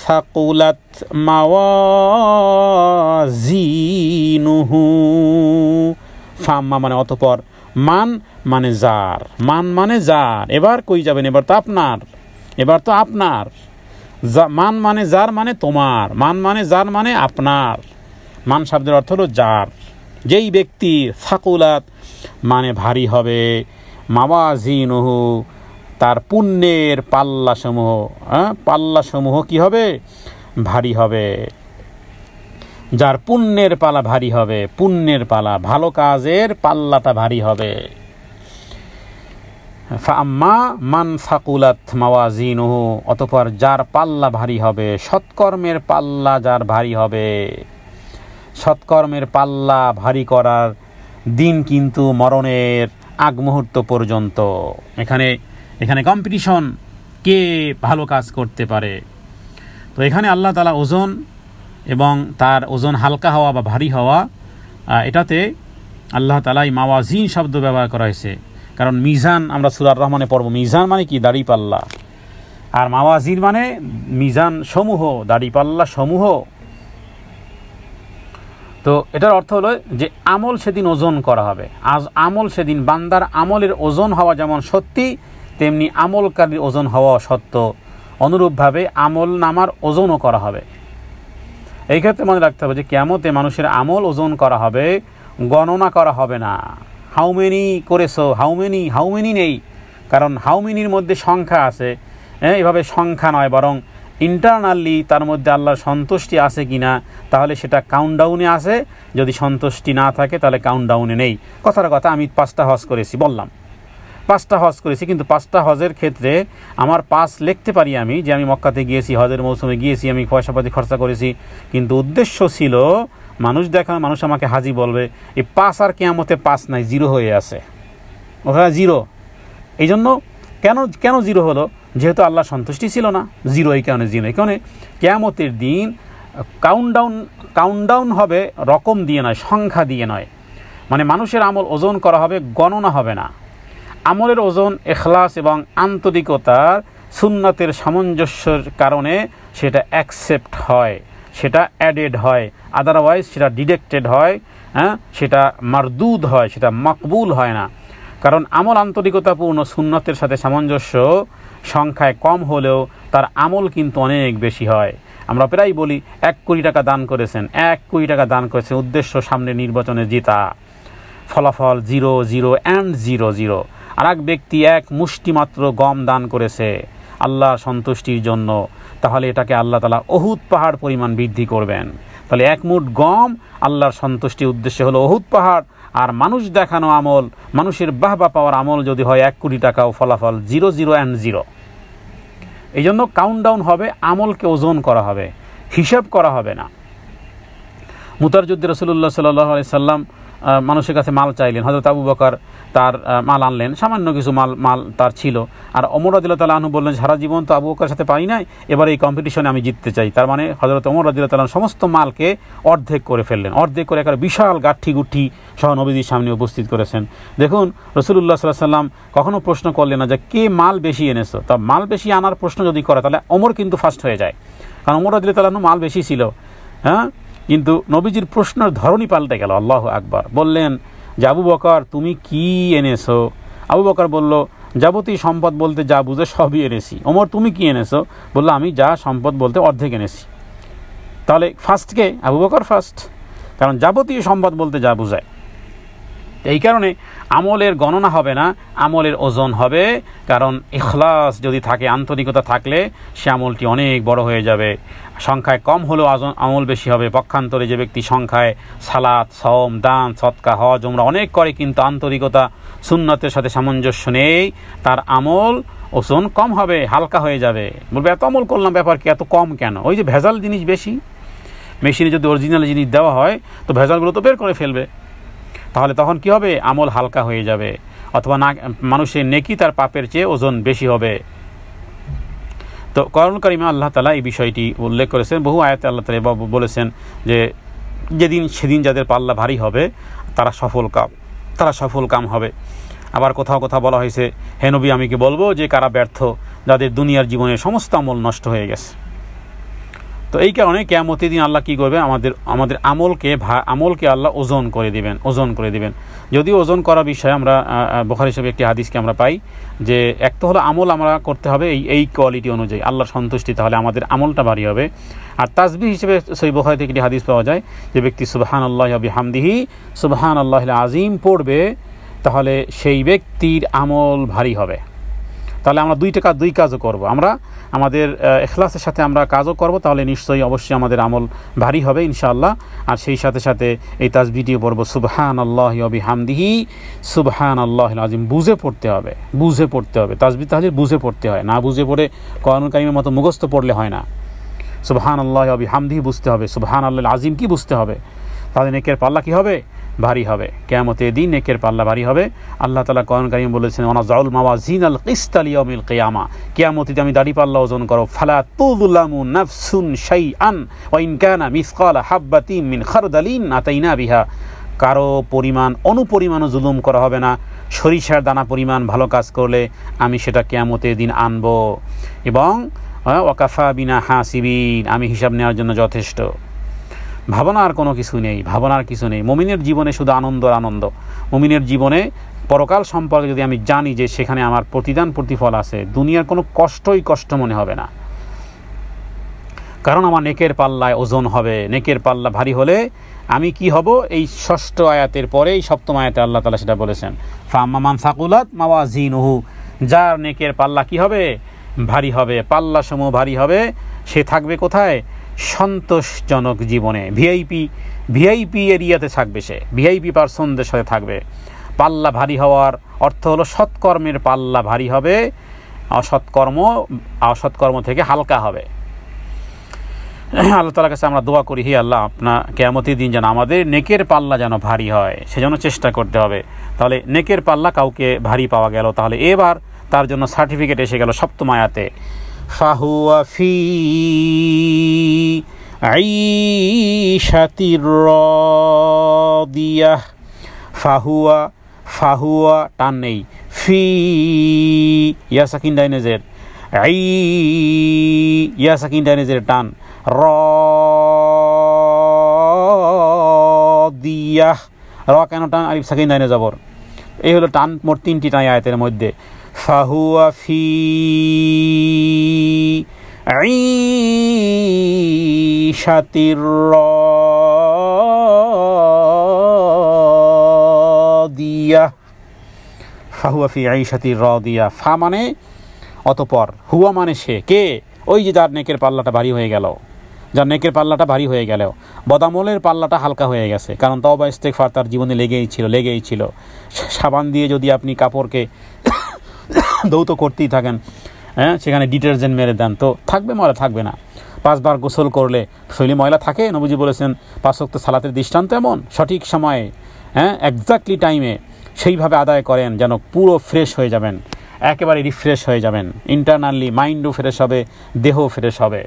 A: সাকুলাত মাওয়াজিনুহু, ফাআম্মা মানে অতঃপর, মান মানে যার, এবার কই যাবেন, এবার তো আপনার, মান মানে যার মানে তোমার, মান মানে যার মানে আপনার, মান শব্দের অর্থ হলো যার, যেই ব্যক্তি, সাকুলাত মানে ভারী হবে, মাওয়াজিনুহু তার পুণ্যের পাল্লাসমূহ কি হবে, ভারী হবে, যার পুণ্যের পালা ভারী হবে, পুণ্যের পালা, ভালো কাজের পাল্লাটা ভারী হবে। ফাআম্মা মান সাকুলাত মাওয়াজিনুহু, অতঃপর যার পাল্লা ভারী হবে, সৎকর্মের পাল্লা যার ভারী হবে। সৎকর্মের পাল্লা ভারী করার দিন কিন্তু মরণের আগ মুহূর্ত পর্যন্ত। এখানে কম্পিটিশন, কে ভালো কাজ করতে পারে। তো এখানে আল্লাহ তাআলা ওজন এবং তার ওজন হালকা হওয়া বা ভারী হওয়া, এটাতে আল্লাহ তাআলা এই মাওয়াজিন শব্দ ব্যবহার করা হয়েছে। কারণ মিজান আমরা সূরা আর-রহমানে পড়ব, মিজান মানে কি, দাড়ি পাল্লা, আর মাওয়াজিন মানে মিজান সমূহ, দাড়ি পাল্লা সমূহ। তো এটার অর্থ হলো যে আমল সেদিন ওজন করা হবে। আজ আমল সেদিন, বান্দার আমলের ওজন হওয়া যেমন সত্যি, তেমনি আমলকারীর ওজন হওয়া সত্য। অনুরূপভাবে আমল নামার ওজনও করা হবে। এই ক্ষেত্রে মনে রাখতে হবে যে কিয়ামতে মানুষের আমল ওজন করা হবে, গণনা করা হবে না। হাউ মেনি করেছো, হাউ মেনি নেই, কারণ হাউ মেনির মধ্যে সংখ্যা আছে, এভাবে সংখ্যা নয়, বরং ইন্টারনালি তার মধ্যে আল্লাহর সন্তুষ্টি আছে কিনা, তাহলে সেটা কাউন্টডাউনে আছে। যদি সন্তুষ্টি না থাকে তাহলে কাউন্টডাউনে নেই। কথার কথা, আমি 5টা হজ করেছি, বললাম 5টা হজ করেছি, কিন্তু 5টা হজের ক্ষেত্রে আমার পাস লিখতে পারি আমি যে আমি মক্কাতে গিয়েছি, হজের মৌসুমে গিয়েছি, আমি পয়সাপাতি খরচা করেছি, কিন্তু উদ্দেশ্য ছিল মানুষ দেখানো, মানুষ আমাকে হাজি বলবে। এই পাস আর কিয়ামতে পাস নাই, জিরো হয়ে আছে, ওখানে জিরো। এই জন্য কেন জিরো হলো? যেহেতু আল্লাহ সন্তুষ্টি ছিল না, জিরো। এই কারণে জিরো। এই কারণে কিয়ামতের দিন কাউন্টডাউন হবে রকম দিয়ে নয়, সংখ্যা দিয়ে নয়। মানে মানুষের আমল ওজন করা হবে, গণনা হবে না। আমলের ওজন ইখলাস এবং আন্তরিকতার সুন্নাতের সামঞ্জস্যের কারণে সেটা অ্যাকসেপ্ট হয়, সেটা অ্যাডেড হয়, আদারওয়াইজ সেটা ডিডাক্টেড হয়, সেটা মারদুদ হয়, সেটা মকবুল হয় না। কারণ আমল আন্তরিকতাপূর্ণ সুন্নতের সাথে সামঞ্জস্য সংখ্যায় কম হলেও তার আমল কিন্তু অনেক বেশি হয়। আমরা প্রায় বলি 1 কোটি টাকা দান করেছেন, 1 কোটি টাকা দান করেছেন, উদ্দেশ্য সামনে নির্বাচনে জেতা, ফলাফল 0 0 and 0 0। আর এক ব্যক্তি 1 মুষ্টি মাত্র গম দান করেছে আল্লাহর সন্তুষ্টির জন্য, তাহলে এটাকে আল্লাহ তাআলা উহুদ পাহাড় পরিমাণ বৃদ্ধি করবেন। তাহলে এক মুঠ গম আল্লাহর সন্তুষ্টির উদ্দেশ্যে হলো উহুদ পাহাড়, আর মানুষ দেখানো আমল, মানুষের বাহবা পাওয়ার আমল যদি হয় 1 কোটি টাকাও ফলাফল 0 0 and 0। এই জন্য কাউন্টডাউন হবে, আমলকে ওজন করা হবে, হিসাব করা হবে না। মুতার যুদ্ধে রাসূলুল্লাহ সাল্লাল্লাহু আলাইহি সাল্লাম মানুষের কাছে মাল চাইলেন। হযরত আবু বকর তার মাল আনলেন, সামান্য কিছু মাল তার ছিল, আর ওমর রাদিয়াল্লাহু তাআলা আনহু বললেন সারা জীবন তো আবু বকরের সাথে পারি নাই, এবার এই কম্পিটিশনে আমি জিততে চাই। তার মানে হযরত ওমর রাদিয়াল্লাহু তাআলা সমস্ত মালকে অর্ধেক করে ফেললেন, অর্ধেক করে একটা বিশাল গাঠি গুঠি সহ নবীজির সামনে উপস্থিত করেছেন। দেখুন রাসূলুল্লাহ সাল্লাল্লাহু আলাইহি সাল্লাম কখনো প্রশ্ন করলেন না যে কে মাল বেশি এনেছো। তা মাল বেশি আনার প্রশ্ন যদি করে তাহলে ওমর কিন্তু ফার্স্ট হয়ে যায়, কারণ ওমর রাদিয়াল্লাহু তাআলা আনহু মাল বেশি ছিল। হ্যাঁ, কিন্তু নবীজির প্রশ্নের ধরনই পাল্টে গেল। আল্লাহু আকবার। বললেন যে আবু বকর তুমি কি এনেছো? আবু বকর বলল যাবতীয় সম্পদ বলতে যা বুঝে সবই এনেছি। ওমর তুমি কি এনেছো? বলল আমি যা সম্পদ বলতে অর্ধেক এনেছি। তাহলে ফার্স্টকে আবু বকর ফার্স্ট, কারণ যাবতীয় সম্পদ বলতে যা বুঝায়। এই কারণে আমলের গণনা হবে না, আমলের ওজন হবে। কারণ ইখলাস যদি থাকে, আন্তরিকতা থাকলে সে আমলটি অনেক বড় হয়ে যাবে। সংখ্যায় কম হলেও আমল বেশি হবে। পক্ষান্তরে যে ব্যক্তি সংখ্যায় সালাত, সওম, দান, সদকা, হজ, উমরা অনেক করে কিন্তু আন্তরিকতা সুন্নতের সাথে সামঞ্জস্য নেই, তার আমল ওজন কম হবে, হালকা হয়ে যাবে। বলবে এত আমল করলাম, ব্যাপার কি এত কম কেন? ওই যে ভেজাল জিনিস বেশি। মেশিনে যদি অরিজিনাল জিনিস দেওয়া হয় তো ভেজালগুলো তো বের করে ফেলবে। তাহলে তখন কি হবে? আমল হালকা হয়ে যাবে, অথবা না মানুষের নেকি তার পাপের চেয়ে ওজন বেশি হবে। তো কোরআন কারিমে আল্লাহ তাআলা এই বিষয়টি উল্লেখ করেছেন। বহু আয়াতে আল্লাহ তাআলা বলেছেন যে সেদিন যাদের পাল্লা ভারী হবে তারা সফল কাম হবে। আবার কোথাও বলা হয়েছে হে নবী আমি কি বলবো যে কারা ব্যর্থ, যাদের দুনিয়ার জীবনের সমস্ত আমল নষ্ট হয়ে গেছে। তো এই কারণে কিয়ামতের দিন আল্লাহ কি করবে? আমাদের আমলকে আল্লাহ ওজন করে দিবেন। যদিও ওজন করা বিষয়ে আমরা বুখারী হিসেবে একটি হাদিসকে আমরা পাই যে এক তো হলো আমল আমরা করতে হবে এই কোয়ালিটি অনুযায়ী, আল্লাহর সন্তুষ্টি, তাহলে আমাদের আমলটা ভারী হবে। আর তাসবিহ হিসেবে সহিহ বুখারী থেকে একটি হাদিস পাওয়া যায় যে ব্যক্তি সুবহানাল্লাহি ওয়া বিহামদিহি সুবহানাল্লাহিল আযীম পড়বে, তাহলে সেই ব্যক্তির আমল ভারী হবে। তাহলে আমরা দুই কাজও করব, আমরা আমাদের ইখলাসের সাথে আমরা কাজও করব, তাহলে নিশ্চয়ই অবশ্যই আমাদের আমল ভারী হবে ইনশাআল্লাহ। আর সেই সাথে এই তাসবিহটিও পড়ব সুবহানাল্লাহি ওয়া বিহামদিহি সুবহানাল্লাহিল আযীম। বুঝে পড়তে হবে তাসবিহ তাহলিল বুঝে পড়তে হয়, না বুঝে পড়ে কোরআন কারীমের মতো মুখস্থ পড়লে হয় না। সুবহানাল্লাহি ওয়া বিহামদিহি বুঝতে হবে, সুবহানাল্লাহিল আযীম কি বুঝতে হবে। তাহলে নেকের পাল্লা কি হবে? ভারী হবে। কিয়ামতের দিন নেকের পাল্লা ভারী হবে। আল্লাহ তাআলা কোরআন কারীমে বলেছেন ওয়ানাযাউল মাওয়াজিনাল কিসতা লিয়াউমিল কিয়ামা, কিয়ামতে আমি দাড়ি পাল্লা ওজন করো, ফালা তুযলামু নাফসুন শাইআন ওয়া ইন কানা মিসকালা হাববাতিন মিন খারদালিন আতাইনা বিহা, কারো অনুপরিমাণও জুলুম করা হবে না। সরিষার দানা পরিমাণ ভালো কাজ করলে আমি সেটা কিয়ামতের দিন আনব, এবং ওয়াকাফা বিনা হাসিবিন, আমি হিসাব নেওয়ার জন্য যথেষ্ট। ভাবনার কোনো কিছু নেই, মুমিনের জীবনে শুধু আনন্দ। মুমিনের জীবনে পরকাল সম্পর্কে যদি আমি জানি যে সেখানে আমার প্রতিফল আছে, দুনিয়ার কোনো কষ্ট মনে হবে না। কারণ আমার নেকের পাল্লায় ওজন হবে। নেকের পাল্লা ভারী হলে আমি কি হব? এই 6ষ্ঠ আয়াতের পরে এই 7ম আয়াতে আল্লাহ তাআলা সেটা বলেছেন, ফাম্মা মান সাকুলাত মাওয়াজিনুহু, যার নেকের পাল্লা কি হবে? ভারী হবে, পাল্লা সমূহ ভারী হবে। সে থাকবে কোথায়? সন্তোষজনক জীবনে, ভিআইপি এরিয়াতে থাকবে, সে ভিআইপি পার্সনদের সাথে থাকবে। পাল্লা ভারী হওয়ার অর্থ হলো সৎকর্মের পাল্লা ভারী হবে, অসৎকর্ম থেকে হালকা হবে। আল্লাহ তাআলার কাছে আমরা দোয়া করি, হে আল্লাহ আপনার কিয়ামতের দিন যেন আমাদের নেকের পাল্লা যেন ভারী হয়, সেজন্য চেষ্টা করতে হবে। তাহলে নেকের পাল্লা কাউকে ভারী পাওয়া গেল, তাহলে এবার তার জন্য সার্টিফিকেট এসে গেল 7ম আয়াতে, ফাহুয়া ফি আইশাতির রাদিয়াহ। ফাহুয়া টান নেই, ফি ইয়া সাকিন ডাইনেজের, ইয়া সাকিন ডাইনেজের টান, রাদিয়াহ, কেন টান? আলিফ সাকিন ডাইনে জবর, এই হলো টান। মোট 3টি টান আয়াতের মধ্যে। ফাহুয়া ফি আইশাতির রাদিয়াহ, ফাহুয়া ফি আইশাতির রাদিয়াহ। ফা মানে অতঃপর, হুয়া মানে সে, কে? ওই যে যার নেকের পাল্লাটা ভারী হয়ে গেল, যার নেকের পাল্লাটা ভারী হয়ে গেল, বদামলের পাল্লাটা হালকা হয়ে গেছে, কারণ তওবা ইস্তেগফার তার জীবনে লেগেই ছিল। সাবান দিয়ে যদি আপনি কাপড়কে ধৌত করতেই থাকেন, সেখানে ডিটারজেন্ট মেরে দেন, তো থাকবে ময়লা? থাকবে না। 5 বার গোসল করলে শরীরে ময়লা থাকে? নবীজি বলেছেন 5 ওয়াক্ত সালাতের দৃষ্টান্ত এমন, সঠিক সময়ে এক্স্যাক্টলি টাইমে সেইভাবে আদায় করেন যেন পুরো ফ্রেশ হয়ে যাবেন, একেবারে রিফ্রেশ হয়ে যাবেন, ইন্টারনালি মাইন্ডও ফ্রেশ হবে, দেহও ফ্রেশ হবে।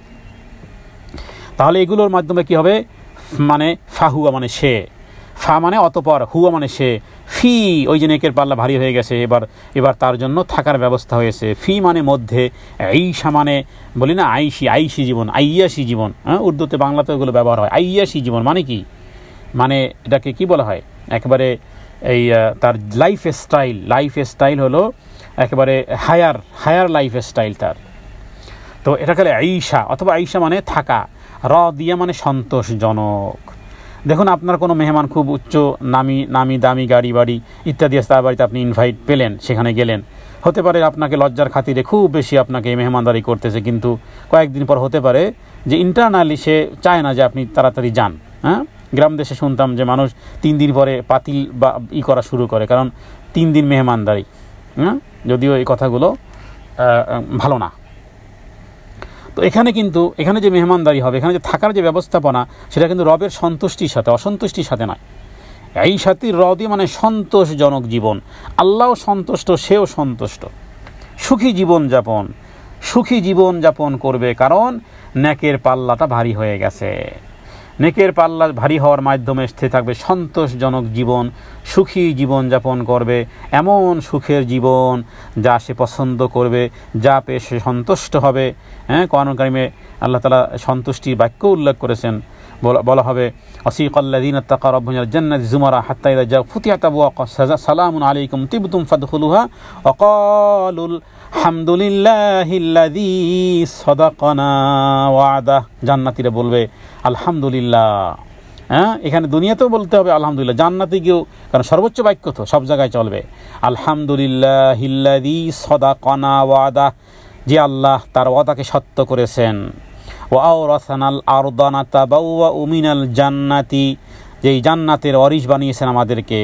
A: তাহলে এগুলোর মাধ্যমে কি হবে? মানে ফাহুয়া মানে সে, ফা মানে অতপর, হুয়া মানে সে, ফি ওই যে নেকের পাল্লা ভারী হয়ে গেছে, এবার তার জন্য থাকার ব্যবস্থা হয়েছে। ফি মানে মধ্যে, ঈশা মানে বলি না আইশি জীবন, আইয়াসি জীবন, উর্দুতে বাংলাতে ওগুলো ব্যবহার হয়। আইয়াসি জীবন মানে কি? মানে এটাকে কি বলা হয়? একেবারে এই তার লাইফ স্টাইল হলো একেবারে হায়ার লাইফ স্টাইল তার। তো এটাকে ঈশা অথবা ঈশা মানে থাকা, রাদিয়া মানে সন্তোষজনক। দেখুন, আপনার কোনো মেহমান খুব উচ্চ নামি দামি গাড়ি বাড়ি ইত্যাদি আছে, তার বাড়িতে আপনি ইনভাইট পেলেন, সেখানে গেলেন, হতে পারে আপনাকে লজ্জার খাতিরে খুব বেশি আপনাকে মেহমানদারি করতেছে, কিন্তু কয়েকদিন পর হতে পারে যে ইন্টারনালি সে চায় না যে আপনি তাড়াতাড়ি যান। গ্রাম দেশে শুনতাম যে মানুষ 3 দিন পরে পাতিল বা করা শুরু করে, কারণ 3 দিন মেহমানদারি। যদিও এই কথাগুলো ভালো না। তো এখানে যে মেহমানদারি হবে, এখানে যে থাকার যে ব্যবস্থাপনা, সেটা কিন্তু রবের সন্তুষ্টির সাথে, অসন্তুষ্টির সাথে নয়। এই সাথে রদি মানে সন্তোষজনক জীবন, আল্লাহও সন্তুষ্ট, সেও সন্তুষ্ট। সুখী জীবন যাপন করবে, কারণ নেকের পাল্লাটা ভারী হয়ে গেছে। নেকের পাল্লা ভারী হওয়ার মাধ্যমে স্থির থাকবে সন্তোষজনক জীবন, সুখী জীবন যাপন করবে, এমন সুখের জীবন যা সে পছন্দ করবে, যা পেয়ে সে সন্তুষ্ট হবে। কোরআন কারীমে আল্লাহ তাআলা সন্তুষ্টির বাক্য উল্লেখ করেছেন, বলা হবে আসিকাল্লাযীনা তাকাউ রাব্বাহুম ইলাল জান্নাতি যুমারা হাত্তা ইযা জা ফুতিহাত আবওয়াবুহা সালামুন আলাইকুম তিবতুম ফাদখুলুহা ওয়া ক্বালুল হামদুলিল্লাহিল্লাযী সাদাকানা ওয়া'দা। জান্নাতীরা বলবে আলহামদুলিল্লাহ। এখানে দুনিয়াতেও বলতে হবে আলহামদুলিল্লাহ, জান্নাতে গিয়েও, কারণ সর্বোচ্চ বাক্য তো সব জায়গায় চলবে। আলহামদুলিল্লাহিল্লাযী সাদাকানা ওয়া'দা, যে আল্লাহ তার ওয়াদাকে সত্য করেছেন। ওয়া আওরাসানাল আরদা নাতাবাওয়াউ মিনাল জান্নাতি, যেই জান্নাতের ওয়ারিশ বানিয়েছেন আমাদেরকে।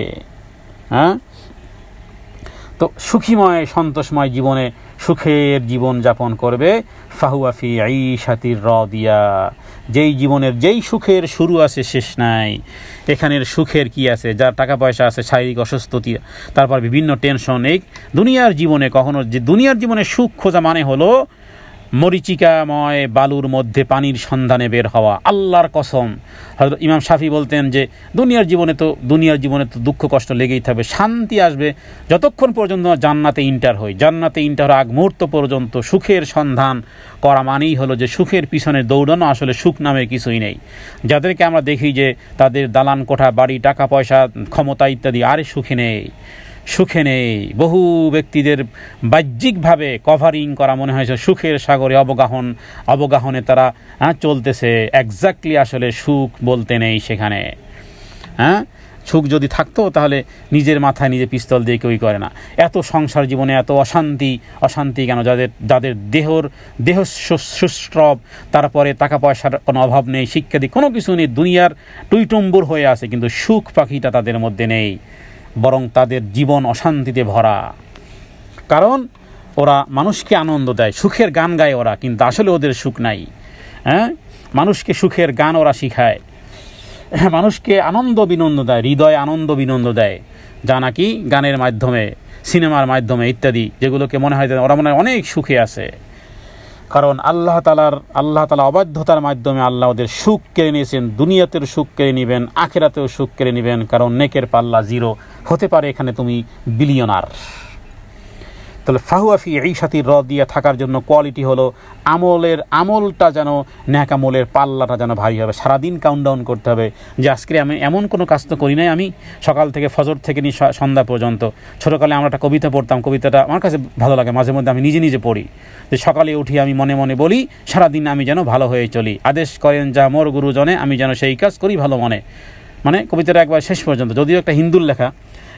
A: তো সুখীময় সন্তোষময় জীবনে সুখের জীবন যাপন করবে। ফাহুয়া ফি ঈশাতির রাদিয়া, যেই জীবনের যেই সুখের শুরু আছে শেষ নাই। এখানের সুখের কি আছে? যার টাকা পয়সা আছে, শারীরিক অসুস্থতা, তারপর বিভিন্ন টেনশন, এই দুনিয়ার জীবনে দুনিয়ার জীবনে সুখ খোঁজা মানে হলো মরিচিকাময় বালুর মধ্যে পানির সন্ধানে বের হওয়া। আল্লাহর কসম, হযরত ইমাম শাফি বলতেন যে দুনিয়ার জীবনে তো দুঃখ কষ্ট লেগেই থাকবে, শান্তি আসবে যতক্ষণ পর্যন্ত জান্নাতে ইন্টার হই। জান্নাতে ইন্টার আগ মুহূর্ত পর্যন্ত সুখের সন্ধান করা মানেই হলো যে সুখের পিছনে দৌড়ানো, আসলে সুখ নামে কিছুই নেই। যাদেরকে আমরা দেখি যে তাদের দালান কোঠা, বাড়ি, টাকা পয়সা, ক্ষমতা ইত্যাদি, আরে সুখে নেই। বহু ব্যক্তিদের বাহ্যিকভাবে কভারিং করা মনে হয়েছে সুখের সাগরে অবগাহনে তারা চলতেছে। এক্স্যাক্টলি আসলে সুখ বলতে নেই সেখানে। সুখ যদি থাকতো তাহলে নিজের মাথায় নিজে পিস্তল দিয়ে কেউই করে না। এত সংসার জীবনে এত অশান্তি কেন? যাদের দেহ সুস্রব, তারপরে টাকা পয়সার কোনো অভাব নেই, শিক্ষাদি কোনো কিছু নেই, দুনিয়ার টুইটুম্বুর হয়ে আছে, কিন্তু সুখ পাখিটা তাদের মধ্যে নেই, বরং তাদের জীবন অশান্তিতে ভরা। কারণ ওরা মানুষকে আনন্দ দেয়, সুখের গান গায় ওরা, কিন্তু আসলে ওদের সুখ নাই। মানুষকে সুখের গান ওরা শিখায়, মানুষকে আনন্দ বিনন্দ দেয়, হৃদয়ে আনন্দ বিনন্দ দেয়, যা নাকি গানের মাধ্যমে, সিনেমার মাধ্যমে ইত্যাদি, যেগুলোকে মনে হয় ওরা মনে হয় অনেক সুখে আছে। কারণ আল্লাহ তাআলা অবাধ্যতার মাধ্যমে আল্লাহ ওদের সুখ কেড়ে নিয়েছেন। দুনিয়াতেও সুখ কেড়ে নেবেন, আখিরাতেও সুখ কেড়ে নেবেন, কারণ নেকের পাল্লা 0 হতে পারে, এখানে তুমি বিলিয়নার। তাহলে ফাহুয়া ফি ঈশাতির রাদিয়া থাকার জন্য কোয়ালিটি হলো আমলটা যেন, নেক আমলের পাল্লাটা যেন ভারী হবে। সারাদিন কাউন্টডাউন করতে হবে যে আজকে আমি এমন কোনো কাজ তো করি নাই, আমি সকাল থেকে ফজর থেকে নিয়ে সন্ধ্যা পর্যন্ত। ছোটোকালে আমরা একটা কবিতা পড়তাম, কবিতাটা আমার কাছে ভালো লাগে, মাঝে মধ্যে আমি নিজে পড়ি, যে সকালে উঠি আমি মনে মনে বলি, সারাদিন আমি যেন ভালো হয়ে চলি, আদেশ করেন যা মোর গুরুজনে, আমি যেন সেই কাজ করি ভালো মনে। মানে কবিতাটা একবার শেষ পর্যন্ত, যদিও একটা হিন্দুর লেখা,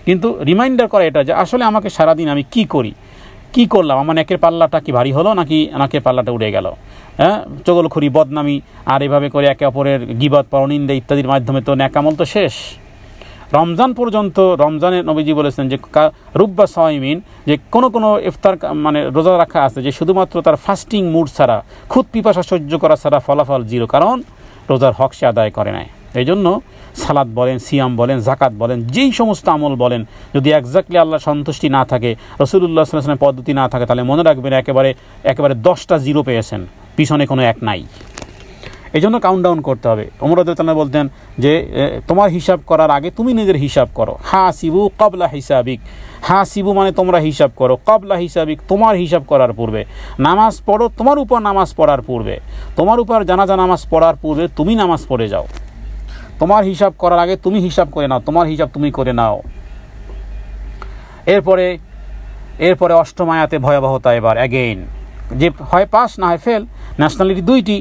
A: কিন্তু রিমাইন্ডার করে এটা যে আসলে আমাকে সারাদিন আমি কি করি, কি করলাম, আমার নেকের পাল্লাটা কি ভারী হলো নাকি নাকের পাল্লাটা উড়ে গেল? হ্যাঁ, চগলখড়ি, বদনামি আর এভাবে করে একে অপরের গীবত, পরনিন্দা ইত্যাদির মাধ্যমে তো নেক আমল তো শেষ। রমজান পর্যন্ত, রমজানে নবীজি বলেছেন যে রুব্বা সাইমিন, যে কোনো ইফতার মানে রোজা রাখা আছে যে শুধুমাত্র তার ফাস্টিং মুড ছাড়া, খুদ পিপাসা সহ্য করা ছাড়া ফলাফল জিরো, কারণ রোজার হক সে আদায় করে নাই। এই জন্য সালাত বলেন, সিয়াম বলেন, জাকাত বলেন, যেই সমস্ত আমল বলেন, যদি একজাক্টলি আল্লাহর সন্তুষ্টি না থাকে, রাসূলুল্লাহ সাল্লাল্লাহু আলাইহি ওয়াসাল্লামের পদ্ধতি না থাকে, তাহলে মনে রাখবেন একেবারে 10টা জিরো পেয়েছেন, পিছনে কোনো এক নাই। এই জন্য কাউন্টডাউন করতে হবে। ওমর রাদিয়াল্লাহু আনহু বলতেন যে তোমার হিসাব করার আগে তুমি নিজের হিসাব করো। হাসিবু ক্বাবলা হিসাবিক, হাসিবু মানে তোমরা হিসাব করো, ক্বাবলা হিসাবিক তোমার হিসাব করার পূর্বে। নামাজ পড়ো তোমার উপর নামাজ পড়ার পূর্বে, তোমার উপর জানাজা নামাজ পড়ার পূর্বে তুমি নামাজ পড়ে যাও। তোমার হিসাব করার আগে তুমি হিসাব করে নাও, তোমার হিসাব তুমি করে নাও। এরপরে অষ্টম আয়াতে ভয়াবহতা, এবার অ্যাগেইন, যে হয় পাস না হয় ফেল। ন্যাশনালিটি দুইটি,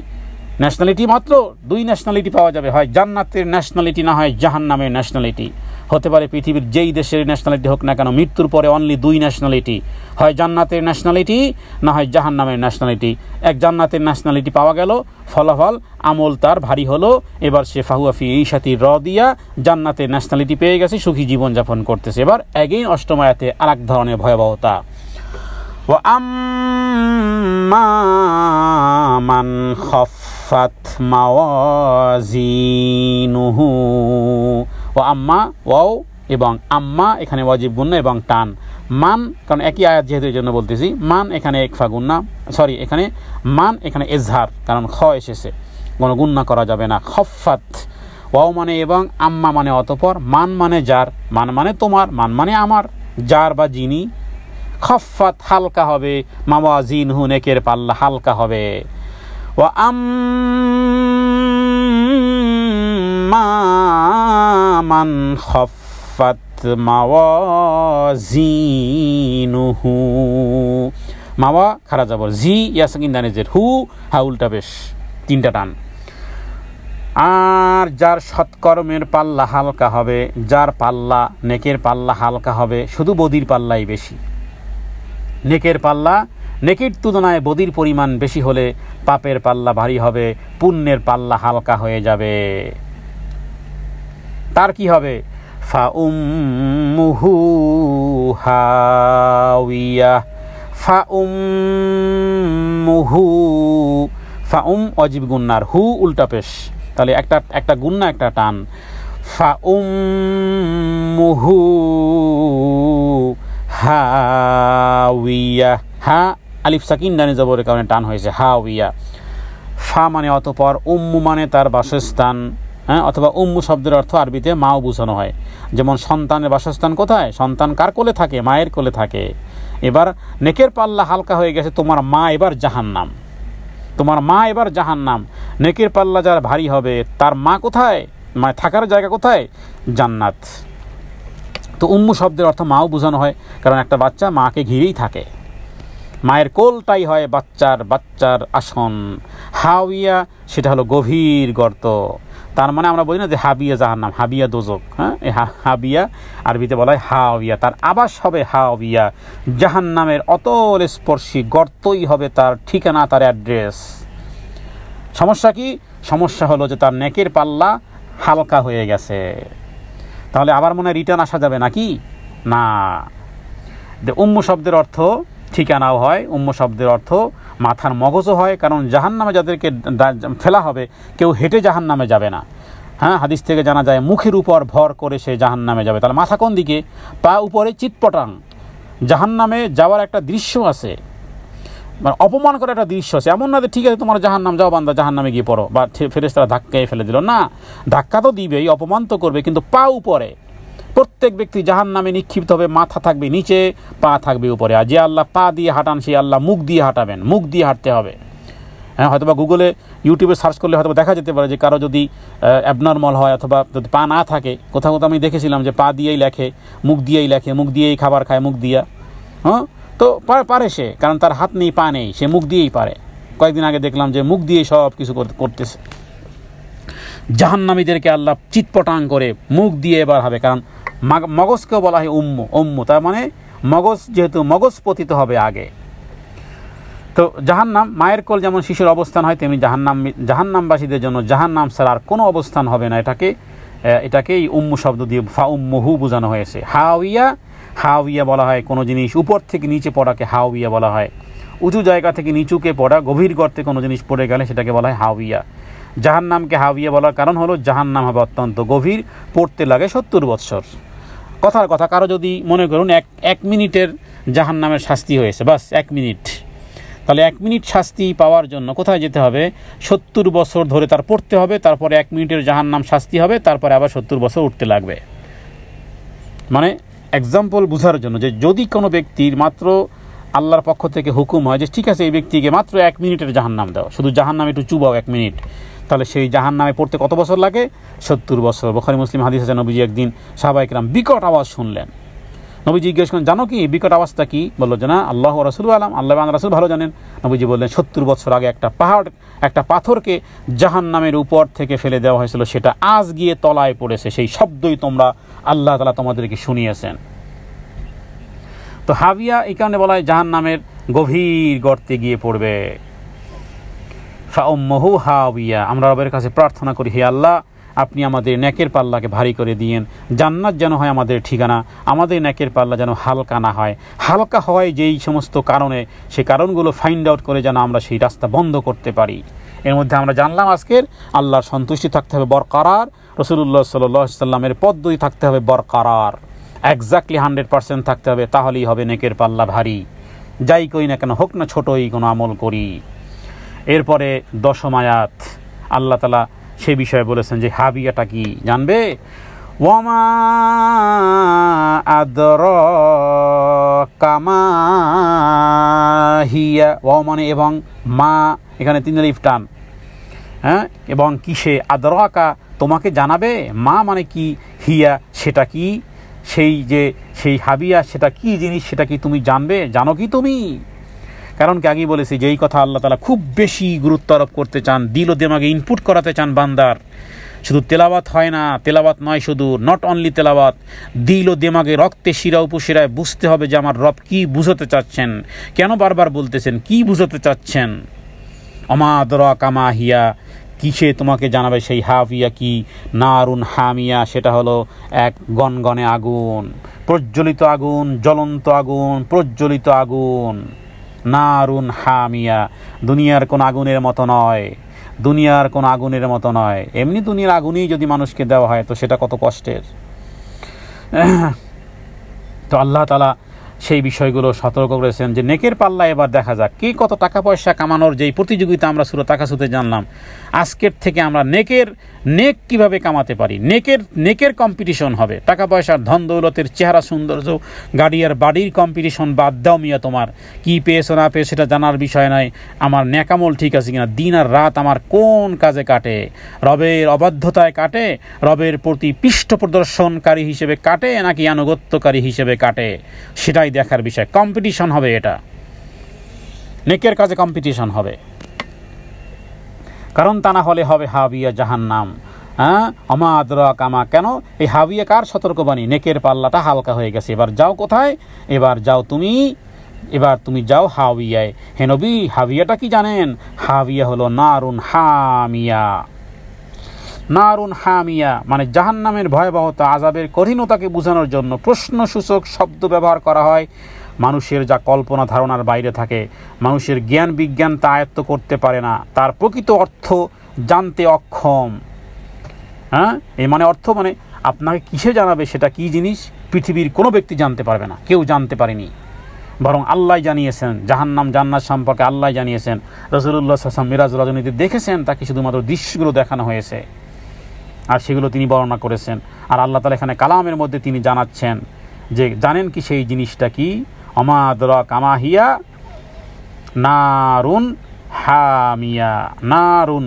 A: ন্যাশনালিটি মাত্র 2 ন্যাশনালিটি পাওয়া যাবে, হয় জান্নাতের ন্যাশনালিটি না হয় জাহান্নামের ন্যাশনালিটি। হতে পারে পৃথিবীর যেই দেশের ন্যাশনালিটি হোক না কেন, মৃত্যুর পরে অনলি 2 ন্যাশনালিটি, হয় জান্নাতের ন্যাশনালিটি না হয় জাহান্নামের ন্যাশনালিটি। এক জান্নাতের ন্যাশনালিটি পাওয়া গেল, ফলাফল আমল তার ভারী হলো, এবার সে ফাহুয়া ফি ঈশাতির রাদিয়া, জান্নাতের ন্যাশনালিটি পেয়ে গেছে, সুখী জীবনযাপন করতেছে। এবার অ্যাগেইন অষ্টম আয়াতে আরেক ধরনের ভয়াবহতা, ওয়া আম্মা মান খাফফাত মাওয়াজিনুহু। ও আম্মা, ওয়াও এবং আম্মা এখানে ওয়াজিব গুন্না এবং টান। মান, কারণ একই আয়াত যেহেতু এই জন্য বলতেছি, মান এখানে একফা গুন্না, সরি এখানে মান এখানে এজহার, কারণ খ এসেছে, কোনো গুন্না করা যাবে না। খাফফাত, ওয়াও মানে এবং, আম্মা মানে অতঃপর, মান মানে যার, মান মানে তোমার, মান মানে আমার, যার বা যিনি। খাফফাত হালকা হবে, মাওয়াজিনহু নেকের পাল্লা হালকা হবে। ওয়া আম্মা মান খাফফাত মাওয়াজিনুহু, মাওয়া খারা যাবর, জি ইয়াসাকিন দানেজের, হু হা উল্টা পেশ, 3টা টান। আর যার সৎকর্মের পাল্লা হালকা হবে, যার পাল্লা নেকের পাল্লা হালকা হবে, শুধু বদির পাল্লাই বেশি। নেকের পাল্লা, নেকের তুলনায় বদির পরিমাণ বেশি হলে পাপের পাল্লা ভারী হবে, পুণ্যের পাল্লা হালকা হয়ে যাবে। তার কি হবে? ফা উম্মুহু হাওিয়া, ফা উম্মুহু, ফা অজিব গুন্নার, হু উল্টা পেশ, তাহলে একটা গুন্না একটা টান। ফা উম্মুহু হাওিয়া, হা আলিফ সাকিন দানে জবরের কারণে টান হয়েছে, হাওিয়া। ফা মানে অতঃপর, উম্মু মানে তার বাসস্থান, হ্যাঁ, অথবা উম্মু শব্দের অর্থ আরবিতে মাও বোঝানো হয়। যেমন সন্তানের বাসস্থান কোথায়? সন্তান কার কোলে থাকে? মায়ের কোলে থাকে। এবার নেকের পাল্লা হালকা হয়ে গেছে, তোমার মা এবার জাহান্নাম, তোমার মা এবার জাহান্নাম। নেকের পাল্লা যার ভারী হবে, তার মা কোথায়? মানে থাকার জায়গা কোথায়? জান্নাত। তো উম্মু শব্দের অর্থ মাও বোঝানো হয়, কারণ একটা বাচ্চা মাকে ঘিরেই থাকে, মায়ের কোলটাই হয় বাচ্চার আসন। হাওিয়া সেটা হলো গভীর গর্ত। তার মানে আমরা বলি না যে হাবিয়া জাহান্নাম, হাবিয়া দোজক, হ্যাঁ, এই হাবিয়া আরবিতে বলা হয় হাওিয়া, তার আবাস হবে হাওিয়া। জাহান্নামের অতল স্পর্শী গর্তই হবে তার ঠিকানা, তার অ্যাড্রেস। সমস্যা কি? সমস্যা হলো যে তার নেকের পাল্লা হালকা হয়ে গেছে। তাহলে আবার মনে রিটার্ন আসা যাবে নাকি? না। উম্মু শব্দের অর্থ ঠিকানাও হয়, উম্মু শব্দের অর্থ মাথার মগজও হয়, কারণ জাহান্নামে যাদেরকে ফেলা হবে কেউ হেঁটে জাহান্নামে যাবে না। হ্যাঁ, হাদিস থেকে জানা যায় মুখের উপর ভর করে সে জাহান্নামে যাবে। তাহলে মাথা কোন দিকে? পা উপরে চিৎপটাং। জাহান্নামে যাওয়ার একটা দৃশ্য আছে, মানে অপমান করে একটা দৃশ্য আছে। এমন না যে ঠিক আছে তোমার জাহান্নাম, যাও বান্দা জাহান্নামে গিয়ে পড়ো, বা ফেরেশতারা ধাক্কায় ফেলে দিল, না, ধাক্কা তো দিবেই, অপমান তো করবে, কিন্তু পা উপরে। প্রত্যেক ব্যক্তি জাহান্নামে নিক্ষিপ্ত হবে, মাথা থাকবে নিচে, পা থাকবে উপরে। আর যে আল্লাহ পা দিয়ে হাঁটান, সেই আল্লাহ মুখ দিয়ে হাঁটাবেন, মুখ দিয়ে হাঁটতে হবে। হ্যাঁ, হয়তোবা গুগলে ইউটিউবে সার্চ করলে হয়তো দেখা যেতে পারে যে কারো যদি অ্যাবনর্মাল হয়, অথবা যদি পা না থাকে, কোথাও কোথাও আমি দেখেছিলাম যে পা দিয়েই লেখে, মুখ দিয়েই লেখে, মুখ দিয়েই খাবার খায়, মুখ দিয়া। হ্যাঁ, তো পারে সে, কারণ তার হাত নেই, পা নেই, সে মুখ দিয়েই পারে। কয়েকদিন আগে দেখলাম যে মুখ দিয়ে সব কিছু করতেছে। জাহান্নামীদেরকে আল্লাহ চিৎপটাং করে মুখ দিয়ে এবার হবে, কারণ মগজকেও বলা হয় উম্মু। তার মানে মগজ যেহেতু মগজ পতিত হবে আগে। তো জাহান্নাম, মায়ের কোল যেমন শিশুর অবস্থান হয়, তেমনি জাহান্নামবাসীদের জন্য জাহান্নাম ছাড়া আর কোনো অবস্থান হবে না। এটাকে এই উম্মু শব্দ দিয়ে ফা উম্মুহু বোঝানো হয়েছে। হাওয়িয়া বলা হয় কোনো জিনিস উপর থেকে নিচে পড়াকে হাওয়িয়া বলা হয়। উঁচু জায়গা থেকে নিচুকে পড়া, গভীর গর্তে কোনো জিনিস পড়ে গেলে সেটাকে বলা হয় হাওয়িয়া। জাহান্নামকে হাওয়িয়া বলার কারণ হলো জাহান্নাম হবে অত্যন্ত গভীর, পড়তে লাগে 70 বৎসর। কথার কথা, কারো যদি মনে করুন এক মিনিটের জাহান্নামের শাস্তি হয়েছে, বাস 1 মিনিট, তাহলে 1 মিনিট শাস্তি পাওয়ার জন্য কোথায় যেতে হবে? 70 বছর ধরে তার পড়তে হবে, তারপরে 1 মিনিটের জাহান্নাম শাস্তি হবে, তারপরে আবার 70 বছর উঠতে লাগবে। মানে এক্সাম্পল বোঝার জন্য যে যদি কোনো ব্যক্তির মাত্র আল্লাহর পক্ষ থেকে হুকুম হয় যে ঠিক আছে এই ব্যক্তিকে মাত্র 1 মিনিটের জাহান্নাম দাও, শুধু জাহান্নামে একটু চুবাও 1 মিনিট, তাহলে সেই জাহান্নামে পড়তে কত বছর লাগে? 70 বছর। বুখারী মুসলিম হাদিস আছে, নবীজি একদিন সাহাবায়ে কেরাম বিকট আওয়াজ শুনলেন। নবীজি জিজ্ঞেস করেন, জানো কি বিকট আওয়াজটা কি? বললো যে না, আল্লাহ ওয়া রাসূলুহু আলাম, আল্লাহ এবং রাসূল ভালো জানেন। নবীজি বললেন 70 বছর আগে একটা পাথরকে জাহান্নামের উপর থেকে ফেলে দেওয়া হয়েছিল, সেটা আজ গিয়ে তলায় পড়েছে, সেই শব্দই তোমরা আল্লাহ তাআলা তোমাদেরকে শুনিয়েছেন। তো হাবিয়া এই কারণে বলা হয় জাহান্নামের গভীর গর্তে গিয়ে পড়বে। ফাউম্মুহু হাবিয়া। আমরা রবের কাছে প্রার্থনা করি, হে আল্লাহ আপনি আমাদের নেকের পাল্লাকে ভারী করে দিয়েন, জান্নাত যেন হয় আমাদের ঠিকানা, আমাদের নেকের পাল্লা যেন হালকা না হয়। হালকা হয় যেই সমস্ত কারণে, সেই কারণগুলো ফাইন্ড আউট করে যেন আমরা সেই রাস্তা বন্ধ করতে পারি। এর মধ্যে আমরা জানলাম আজকের আল্লাহর সন্তুষ্টি থাকতে হবে বরকরার, রাসূলুল্লাহ সাল্লাল্লাহু আলাইহি ওয়াসাল্লামের পদ্ধতি থাকতে হবে বরকরার, এক্স্যাক্টলি 100% থাকতে হবে, তাহলেই হবে নেকের পাল্লা ভারী। যাই করি না কেন, হোক না ছোটই কোনো আমল করি। এরপরে 10ম আয়াত আল্লাহ তাআলা সে বিষয়ে বলেছেন যে হাবিয়াটা কি জানবে? ওয়ামা আদরাকা মা হিয়া। ওয়া মানে এবং, মা এখানে 3 আলিফ টান, হ্যাঁ, এবং কিসে? আদরাকা তোমাকে জানাবে, মা মানে কি, হিয়া সেটা কি, সেই হাবিয়া সেটা কি জিনিস, সেটা কি তুমি জানবে, জানো কি তুমি? কারণ কি আগেই বলেছি যে এই কথা আল্লাহ তাআলা খুব বেশি গুরুত্ব আরোপ করতে চান, দিল ও দিমাগে ইনপুট করাতে চান বান্দার। শুধু তেলাওয়াত হয় না, তেলাওয়াত নয় শুধু, নট অনলি তেলাওয়াত, দিল ও দিমাগে রক্তে শিরা উপশিরায় বুঝতে হবে যে আমার রব কি বুঝাতে চাচ্ছেন, কেন বারবার বলতেছেন, কি বুঝাতে চাচ্ছেন। ওমা আদরাকা মা হিয়া, কিসে তোমাকে জানাবে সেই হাবিয়া কি? নারুন হামিয়া, সেটা হলো এক গনগনে আগুন, প্রজ্বলিত আগুন, জ্বলন্ত আগুন, প্রজ্বলিত আগুন। নারুন হামিয়া, দুনিয়ার কোন আগুনের মতো নয়, দুনিয়ার কোন আগুনের মতো নয়। এমনি দুনিয়ার আগুনই যদি মানুষকে দেওয়া হয় তো সেটা কত কষ্টের। তো আল্লাহ তাআলা সেই বিষয়গুলো সতর্ক করেছেন যে নেকের পাল্লা এবার দেখা যাক কে কত টাকা পয়সা কামানোর যেই প্রতিযোগিতা আমরা সূরা তাকাসুতে জানলাম, আজকের থেকে আমরা নেক কিভাবে কামাতে পারি, নেকের কম্পিটিশন হবে। টাকা পয়সার ধন দৌলতের চেহারা সৌন্দর্য, গাড়ি আর বাড়ির কম্পিটিশন বাদ দাও মিয়া, তোমার কি পেয়েছো না পেয়ে সেটা জানার বিষয় নয়, আমার নেকামল ঠিক আছে কিনা, দিন আর রাত আমার কোন কাজে কাটে, রবের অবাধ্যতায় কাটে, রবের প্রতি পৃষ্ঠ প্রদর্শনকারী হিসেবে কাটে নাকি আনুগত্যকারী হিসেবে কাটে, সেটাই দেখার বিষয়। কম্পিটিশন হবে, এটা নেকের কাজে কম্পিটিশন হবে, কারণ তা না হলে হবে হাবিয়া জাহান্নাম। হ্যাঁ, ওমা আদরাকা মা, কেন এই হাবিয়া কার সতর্কবাণী? নেকের পাল্লাটা হালকা হয়ে গেছে, এবার যাও কোথায়? এবার তুমি যাও হাবিয়ায়। হে নবী, হাবিয়াটা কি জানেন? হাবিয়া হলো নারুন হামিয়া। নারুন হামিয়া মানে জাহান্নামের ভয়াবহতা, আযাবের কঠিনতাকে বোঝানোর জন্য প্রশ্নসূচক শব্দ ব্যবহার করা হয়। মানুষের যা কল্পনা ধারণার বাইরে থাকে, মানুষের জ্ঞান বিজ্ঞান তা আয়ত্ত করতে পারে না, তার প্রকৃত অর্থ জানতে অক্ষম। হ্যাঁ, এই মানে অর্থ মানে আপনাকে কিসে জানাবে সেটা কি জিনিস পৃথিবীর কোনো ব্যক্তি জানতে পারবে না, কেউ জানতে পারেনি, বরং আল্লাহ জানিয়েছেন। জাহান্নাম জান্নাত সম্পর্কে আল্লাহ জানিয়েছেন। রাসূলুল্লাহ সাল্লাল্লাহু আলাইহি ওয়াসাল্লাম মিরাজ রজনীতে দেখেছেন, তাকে শুধুমাত্র দৃশ্যগুলো দেখানো হয়েছে আর সেগুলো তিনি বর্ণনা করেছেন। আর আল্লাহ তাআলা এখানে কালামের মধ্যে তিনি জানাচ্ছেন যে জানেন কি সেই জিনিসটা কি? ওমা আদরাকা মা হিয়া নারুন হামিয়া। নারুন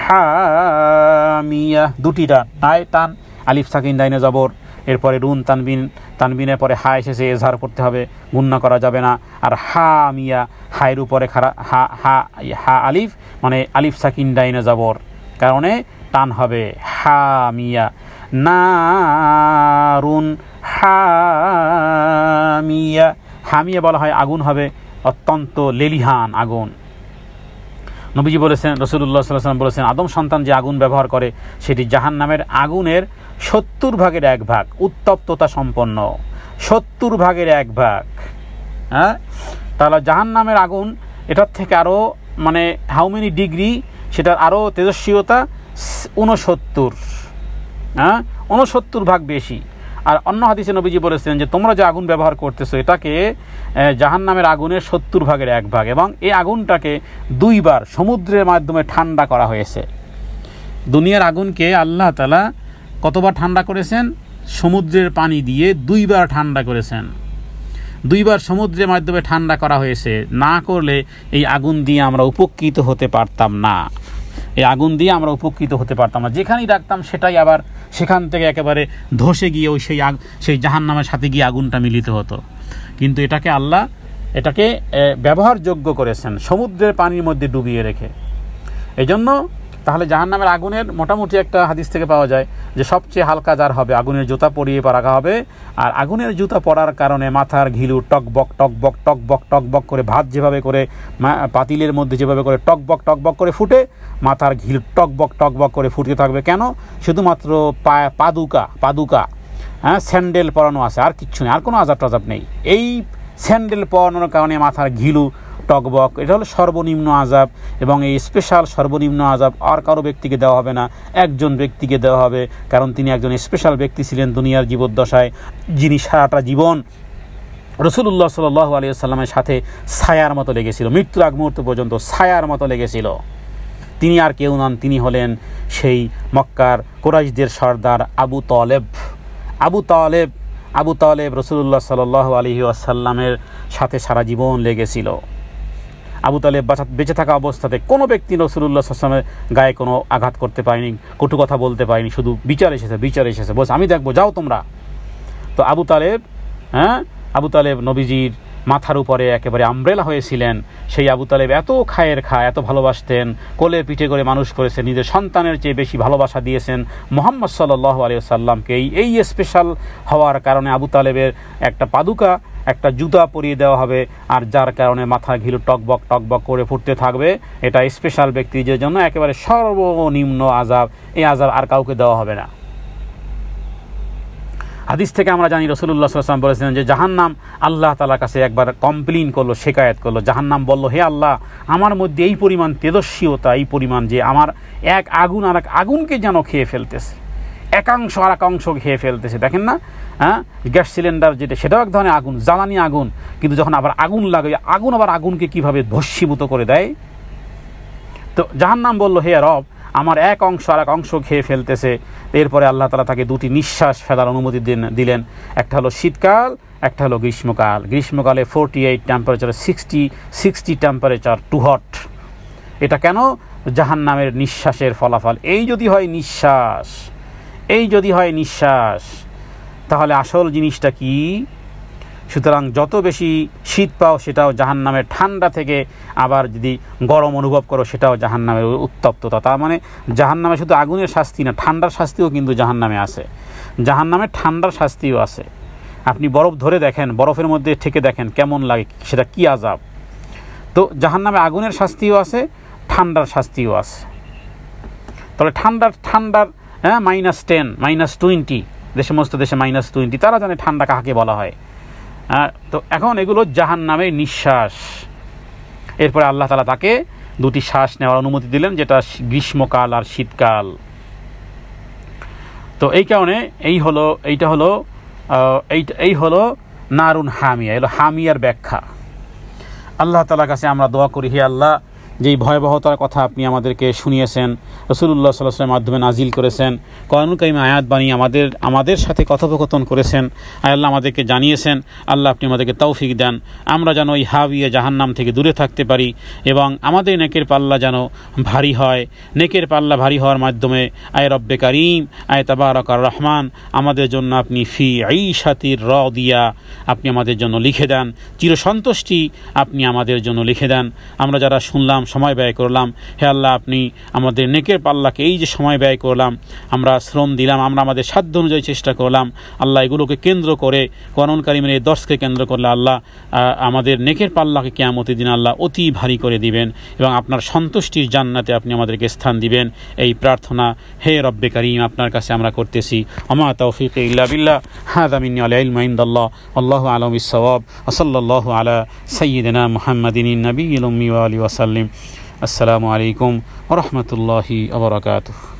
A: হামিয়া, দুটিটা আয় টান, আলিফ সাকিন ডাইনে জবর, এরপরে রুন তানবিনের পরে হা এসেছে, এজহার করতে হবে, গুণনা করা যাবে না। আর হামিয়া, হায়ের উপরে হা আলিফ মানে আলিফ সাকিন ডাইনে জবর, কারণে টান হবে হামিয়া। নারুন হামিয়া। হামিয়া বলা হয় আগুন হবে অত্যন্ত লেলিহান আগুন। নবীজি বলেছেন, রাসূলুল্লাহ সাল্লাল্লাহু আলাইহি ওয়াসাল্লাম বলেছেন, আদম সন্তান যে আগুন ব্যবহার করে সেটি জাহান্নামের আগুনের 70/1 উত্তপ্ততা সম্পন্ন, 70/1। হ্যাঁ, তাহলে জাহান্নামের আগুন এটার থেকে আরও মানে হাউ মেনি ডিগ্রি, সেটার আরও তেজস্বিতা 69, 69 ভাগ বেশি। আর অন্য হাদিসে নবীজি বলেছেন যে তোমরা যে আগুন ব্যবহার করতেছো এটাকে জাহান্নামের আগুনের 70/1, এবং এই আগুনটাকে 2 বার সমুদ্রের মাধ্যমে ঠান্ডা করা হয়েছে। দুনিয়ার আগুনকে আল্লাহ তাআলা কতবার ঠান্ডা করেছেন? সমুদ্রের পানি দিয়ে 2 বার ঠান্ডা করেছেন। 2 বার সমুদ্রের মাধ্যমে ঠান্ডা করা হয়েছে। না করলে এই আগুন দিয়ে আমরা উপকৃত হতে পারতাম না, এই আগুন দিয়ে আমরা উপকৃত হতে পারতাম না। যেখানেই রাখতাম সেটাই আবার সেখান থেকে একেবারে ধসে গিয়ে ওই সেই জাহান্নামের সাথে গিয়ে আগুনটা মিলিত হতো। কিন্তু এটাকে আল্লাহ ব্যবহারযোগ্য করেছেন সমুদ্রের পানির মধ্যে ডুবিয়ে রেখে। এই জন্য তাহলে জাহান্নামের আগুনের মোটামুটি একটা হাদিস থেকে পাওয়া যায় যে সবচেয়ে হালকা যার হবে আগুনের জুতা পরিয়ে রাখা হবে। আর আগুনের জুতা পরার কারণে মাথার ঘিলু টকবক টকবক টকবক টকবক করে, ভাত যেভাবে করে পাতিলের মধ্যে যেভাবে করে টকবক টকবক করে ফুটে, মাথার ঘিলু টকবক টকবক করে ফুটতে থাকবে। কেন? শুধুমাত্র পাদুকা স্যান্ডেল পরানো আছে, আর কিচ্ছু নেই, আর কোনো আজাব টাজাব নেই। এই স্যান্ডেল পরানোর কারণে মাথার ঘিলু টকবক, এটা হলো সর্বনিম্ন আজাব। এবং এই স্পেশাল সর্বনিম্ন আজাব আর কারো ব্যক্তিকে দেওয়া হবে না, একজন ব্যক্তিকে দেওয়া হবে, কারণ তিনি একজন স্পেশাল ব্যক্তি ছিলেন দুনিয়ার জীবদ্দশায়, যিনি সারাটা জীবন রাসূলুল্লাহ সাল্লাল্লাহু আলাইহি ওয়াসাল্লামের সাথে ছায়ার মতো লেগেছিল, মৃত্যুর আগ মুহূর্ত পর্যন্ত ছায়ার মতো লেগেছিল। তিনি আর কেউ নন, তিনি হলেন সেই মক্কার কুরাইশদের সর্দার আবু তালেব রাসূলুল্লাহ সাল্লাল্লাহু আলাইহি ওয়াসাল্লামের সাথে সারা জীবন লেগেছিল। আবু তালেব বেঁচে থাকা অবস্থাতে কোনো ব্যক্তি রাসূলুল্লাহ সাল্লাল্লাহু আলাইহি ওয়াসাল্লামের গায়ে কোনো আঘাত করতে পারেনি, কটু কথা বলতে পারেনি, শুধু বিচার এসেছে বস আমি দেখবো, যাও তোমরা। তো আবু তালেব নবীজির মাথার উপরে একেবারে আমব্রেলা হয়েছিলেন। সেই আবু তালেব এত এত ভালোবাসতেন, কোলে পিঠে করে মানুষ করেছেন, নিজের সন্তানের চেয়ে বেশি ভালোবাসা দিয়েছেন মুহাম্মদ সাল্লাল্লাহু আলাইহি ওয়াসাল্লামকে। এই স্পেশাল হওয়ার কারণে আবু তালেবের একটা জুতা পরিয়ে দেওয়া হবে, আর যার কারণে মাথা ঘিলু টকবক টকবক করে ফুটতে থাকবে। এটা স্পেশাল ব্যক্তিদের জন্য একেবারে সর্বনিম্ন আযাব, এই আযাব আর কাউকে দেওয়া হবে না। হাদিস থেকে আমরা জানি রাসূলুল্লাহ সাল্লাল্লাহু আলাইহি ওয়াসাল্লাম বলেছেন যে জাহান্নাম আল্লাহ তাআলার কাছে একবার কমপ্লেইন করলো, শিকায়ত করলো। জাহান্নাম বলল, হে আল্লাহ, আমার মধ্যে এই পরিমাণ তেজস্বিতা, এই পরিমাণ যে আমার এক আগুন আর এক আগুনকে যেন খেয়ে ফেলতেছে, একাংশ আর একাংশ খেয়ে ফেলতেছে। দেখেন না, গ্যাস সিলিন্ডার যেটা, সেটাও এক ধরনের আগুন, জ্বালানি আগুন, কিন্তু যখন আবার আগুন লাগে, আগুন আবার আগুনকে কিভাবে ভস্মীভূত করে দেয়। তো জাহান্নাম বলল, হে রব, আমার এক অংশ আর এক অংশ খেয়ে ফেলতেছে। এরপরে আল্লাহ তাআলা তাকে 2টি নিঃশ্বাস ফেলার অনুমতি দিলেন। একটা হলো শীতকাল, একটা হলো গ্রীষ্মকাল। গ্রীষ্মকালে 48 টেম্পারেচার, 60 টেম্পারেচার, টু হট। এটা কেন? জাহান্নামের নিঃশ্বাসের ফলাফল। এই যদি হয় নিঃশ্বাস, তাহলে আসল জিনিসটা কি? সুতরাং যত বেশি শীত পাও সেটাও জাহান্নামের ঠান্ডা থেকে, আবার যদি গরম অনুভব করো সেটাও জাহান্নামের উত্তপ্ততা। তার মানে জাহান্নামে শুধু আগুনের শাস্তি না, ঠান্ডার শাস্তিও কিন্তু জাহান্নামে আছে। জাহান্নামে ঠান্ডার শাস্তিও আছে। আপনি বরফ ধরে দেখেন, বরফের মধ্যে ঠেকে দেখেন কেমন লাগে, সেটা কি আযাব। তো জাহান্নামে আগুনের শাস্তিও আছে, ঠান্ডার শাস্তিও আছে। তাহলে ঠান্ডার -10 -20, সমস্ত দেশে -20, তারা জানে ঠান্ডা কাকে বলা হয়। তো এখন এগুলো জাহান্নামের নিঃশ্বাস। এরপরে আল্লাহ তাআলা তাকে 2টি শ্বাস নেওয়ার অনুমতি দিলেন, যেটা গ্রীষ্মকাল আর শীতকাল। তো এই কারণে এই হলো নারুন হামিয়া, এলো হামিয়ার ব্যাখ্যা। আল্লাহ তাআলার কাছে আমরা দোয়া করি, হে আল্লাহ, যেই ভয়াবহতার কথা আপনি আমাদেরকে শুনিয়েছেন, রাসূলুল্লাহ সাল্লাল্লাহু আলাইহি ওয়াসাল্লাম মাধ্যমে নাজিল করেছেন, কোরআনুল কারীমে আয়াত বানিয়ে আমাদের সাথে কথোপকথন করেছেন, আল্লাহ আমাদেরকে জানিয়েছেন। আল্লাহ আপনি আমাদেরকে তৌফিক দেন, আমরা যেন ওই হাবিয়ে জাহান্নাম থেকে দূরে থাকতে পারি, এবং আমাদের নেকের পাল্লা যেন ভারী হয়। নেকের পাল্লা ভারী হওয়ার মাধ্যমে আয় রব্বে কারীম, আয় তাবারাকার রহমান, আমাদের জন্য আপনি ফি ঈশাতির রাদিয়া, আপনি আমাদের জন্য লিখে দেন, চিরসন্তুষ্টি আপনি আমাদের জন্য লিখে দেন। আমরা যারা শুনলাম, সময় ব্যয় করলাম, হে আল্লাহ আপনি আমাদের নেকের পাল্লাকে, এই যে সময় ব্যয় করলাম, আমরা শ্রম দিলাম, আমরা আমাদের সাধ্য অনুযায়ী চেষ্টা করলাম, আল্লাহ এগুলোকে কেন্দ্র করে, কোরআন কারীমের এই দর্শকে কেন্দ্র করলে আল্লাহ আমাদের নেকের পাল্লাকে কিয়ামতের দিন আল্লাহ অতি ভারী করে দিবেন এবং আপনার সন্তুষ্টির জান্নাতে আপনি আমাদেরকে স্থান দিবেন। এই প্রার্থনা হে রব্বে কারীম আপনার কাছে আমরা করতেছি। আমা তৌফিক ইল্লা বিল্লাহ, হাযা মিন্নি আল ইলমু ইনদাল্লাহ, আল্লাহু আ'লামু বিস-সাওয়াব, ওয়া সাল্লাল্লাহু আলা সাইয়্যিদিনা মুহাম্মাদিন নাবিয়্যিল উম্মি ওয়া আলিহি ওয়া সাল্লাম। আসসালামু আলাইকুম ওয়া রাহমাতুল্লাহি ওয়া বারাকাতুহু।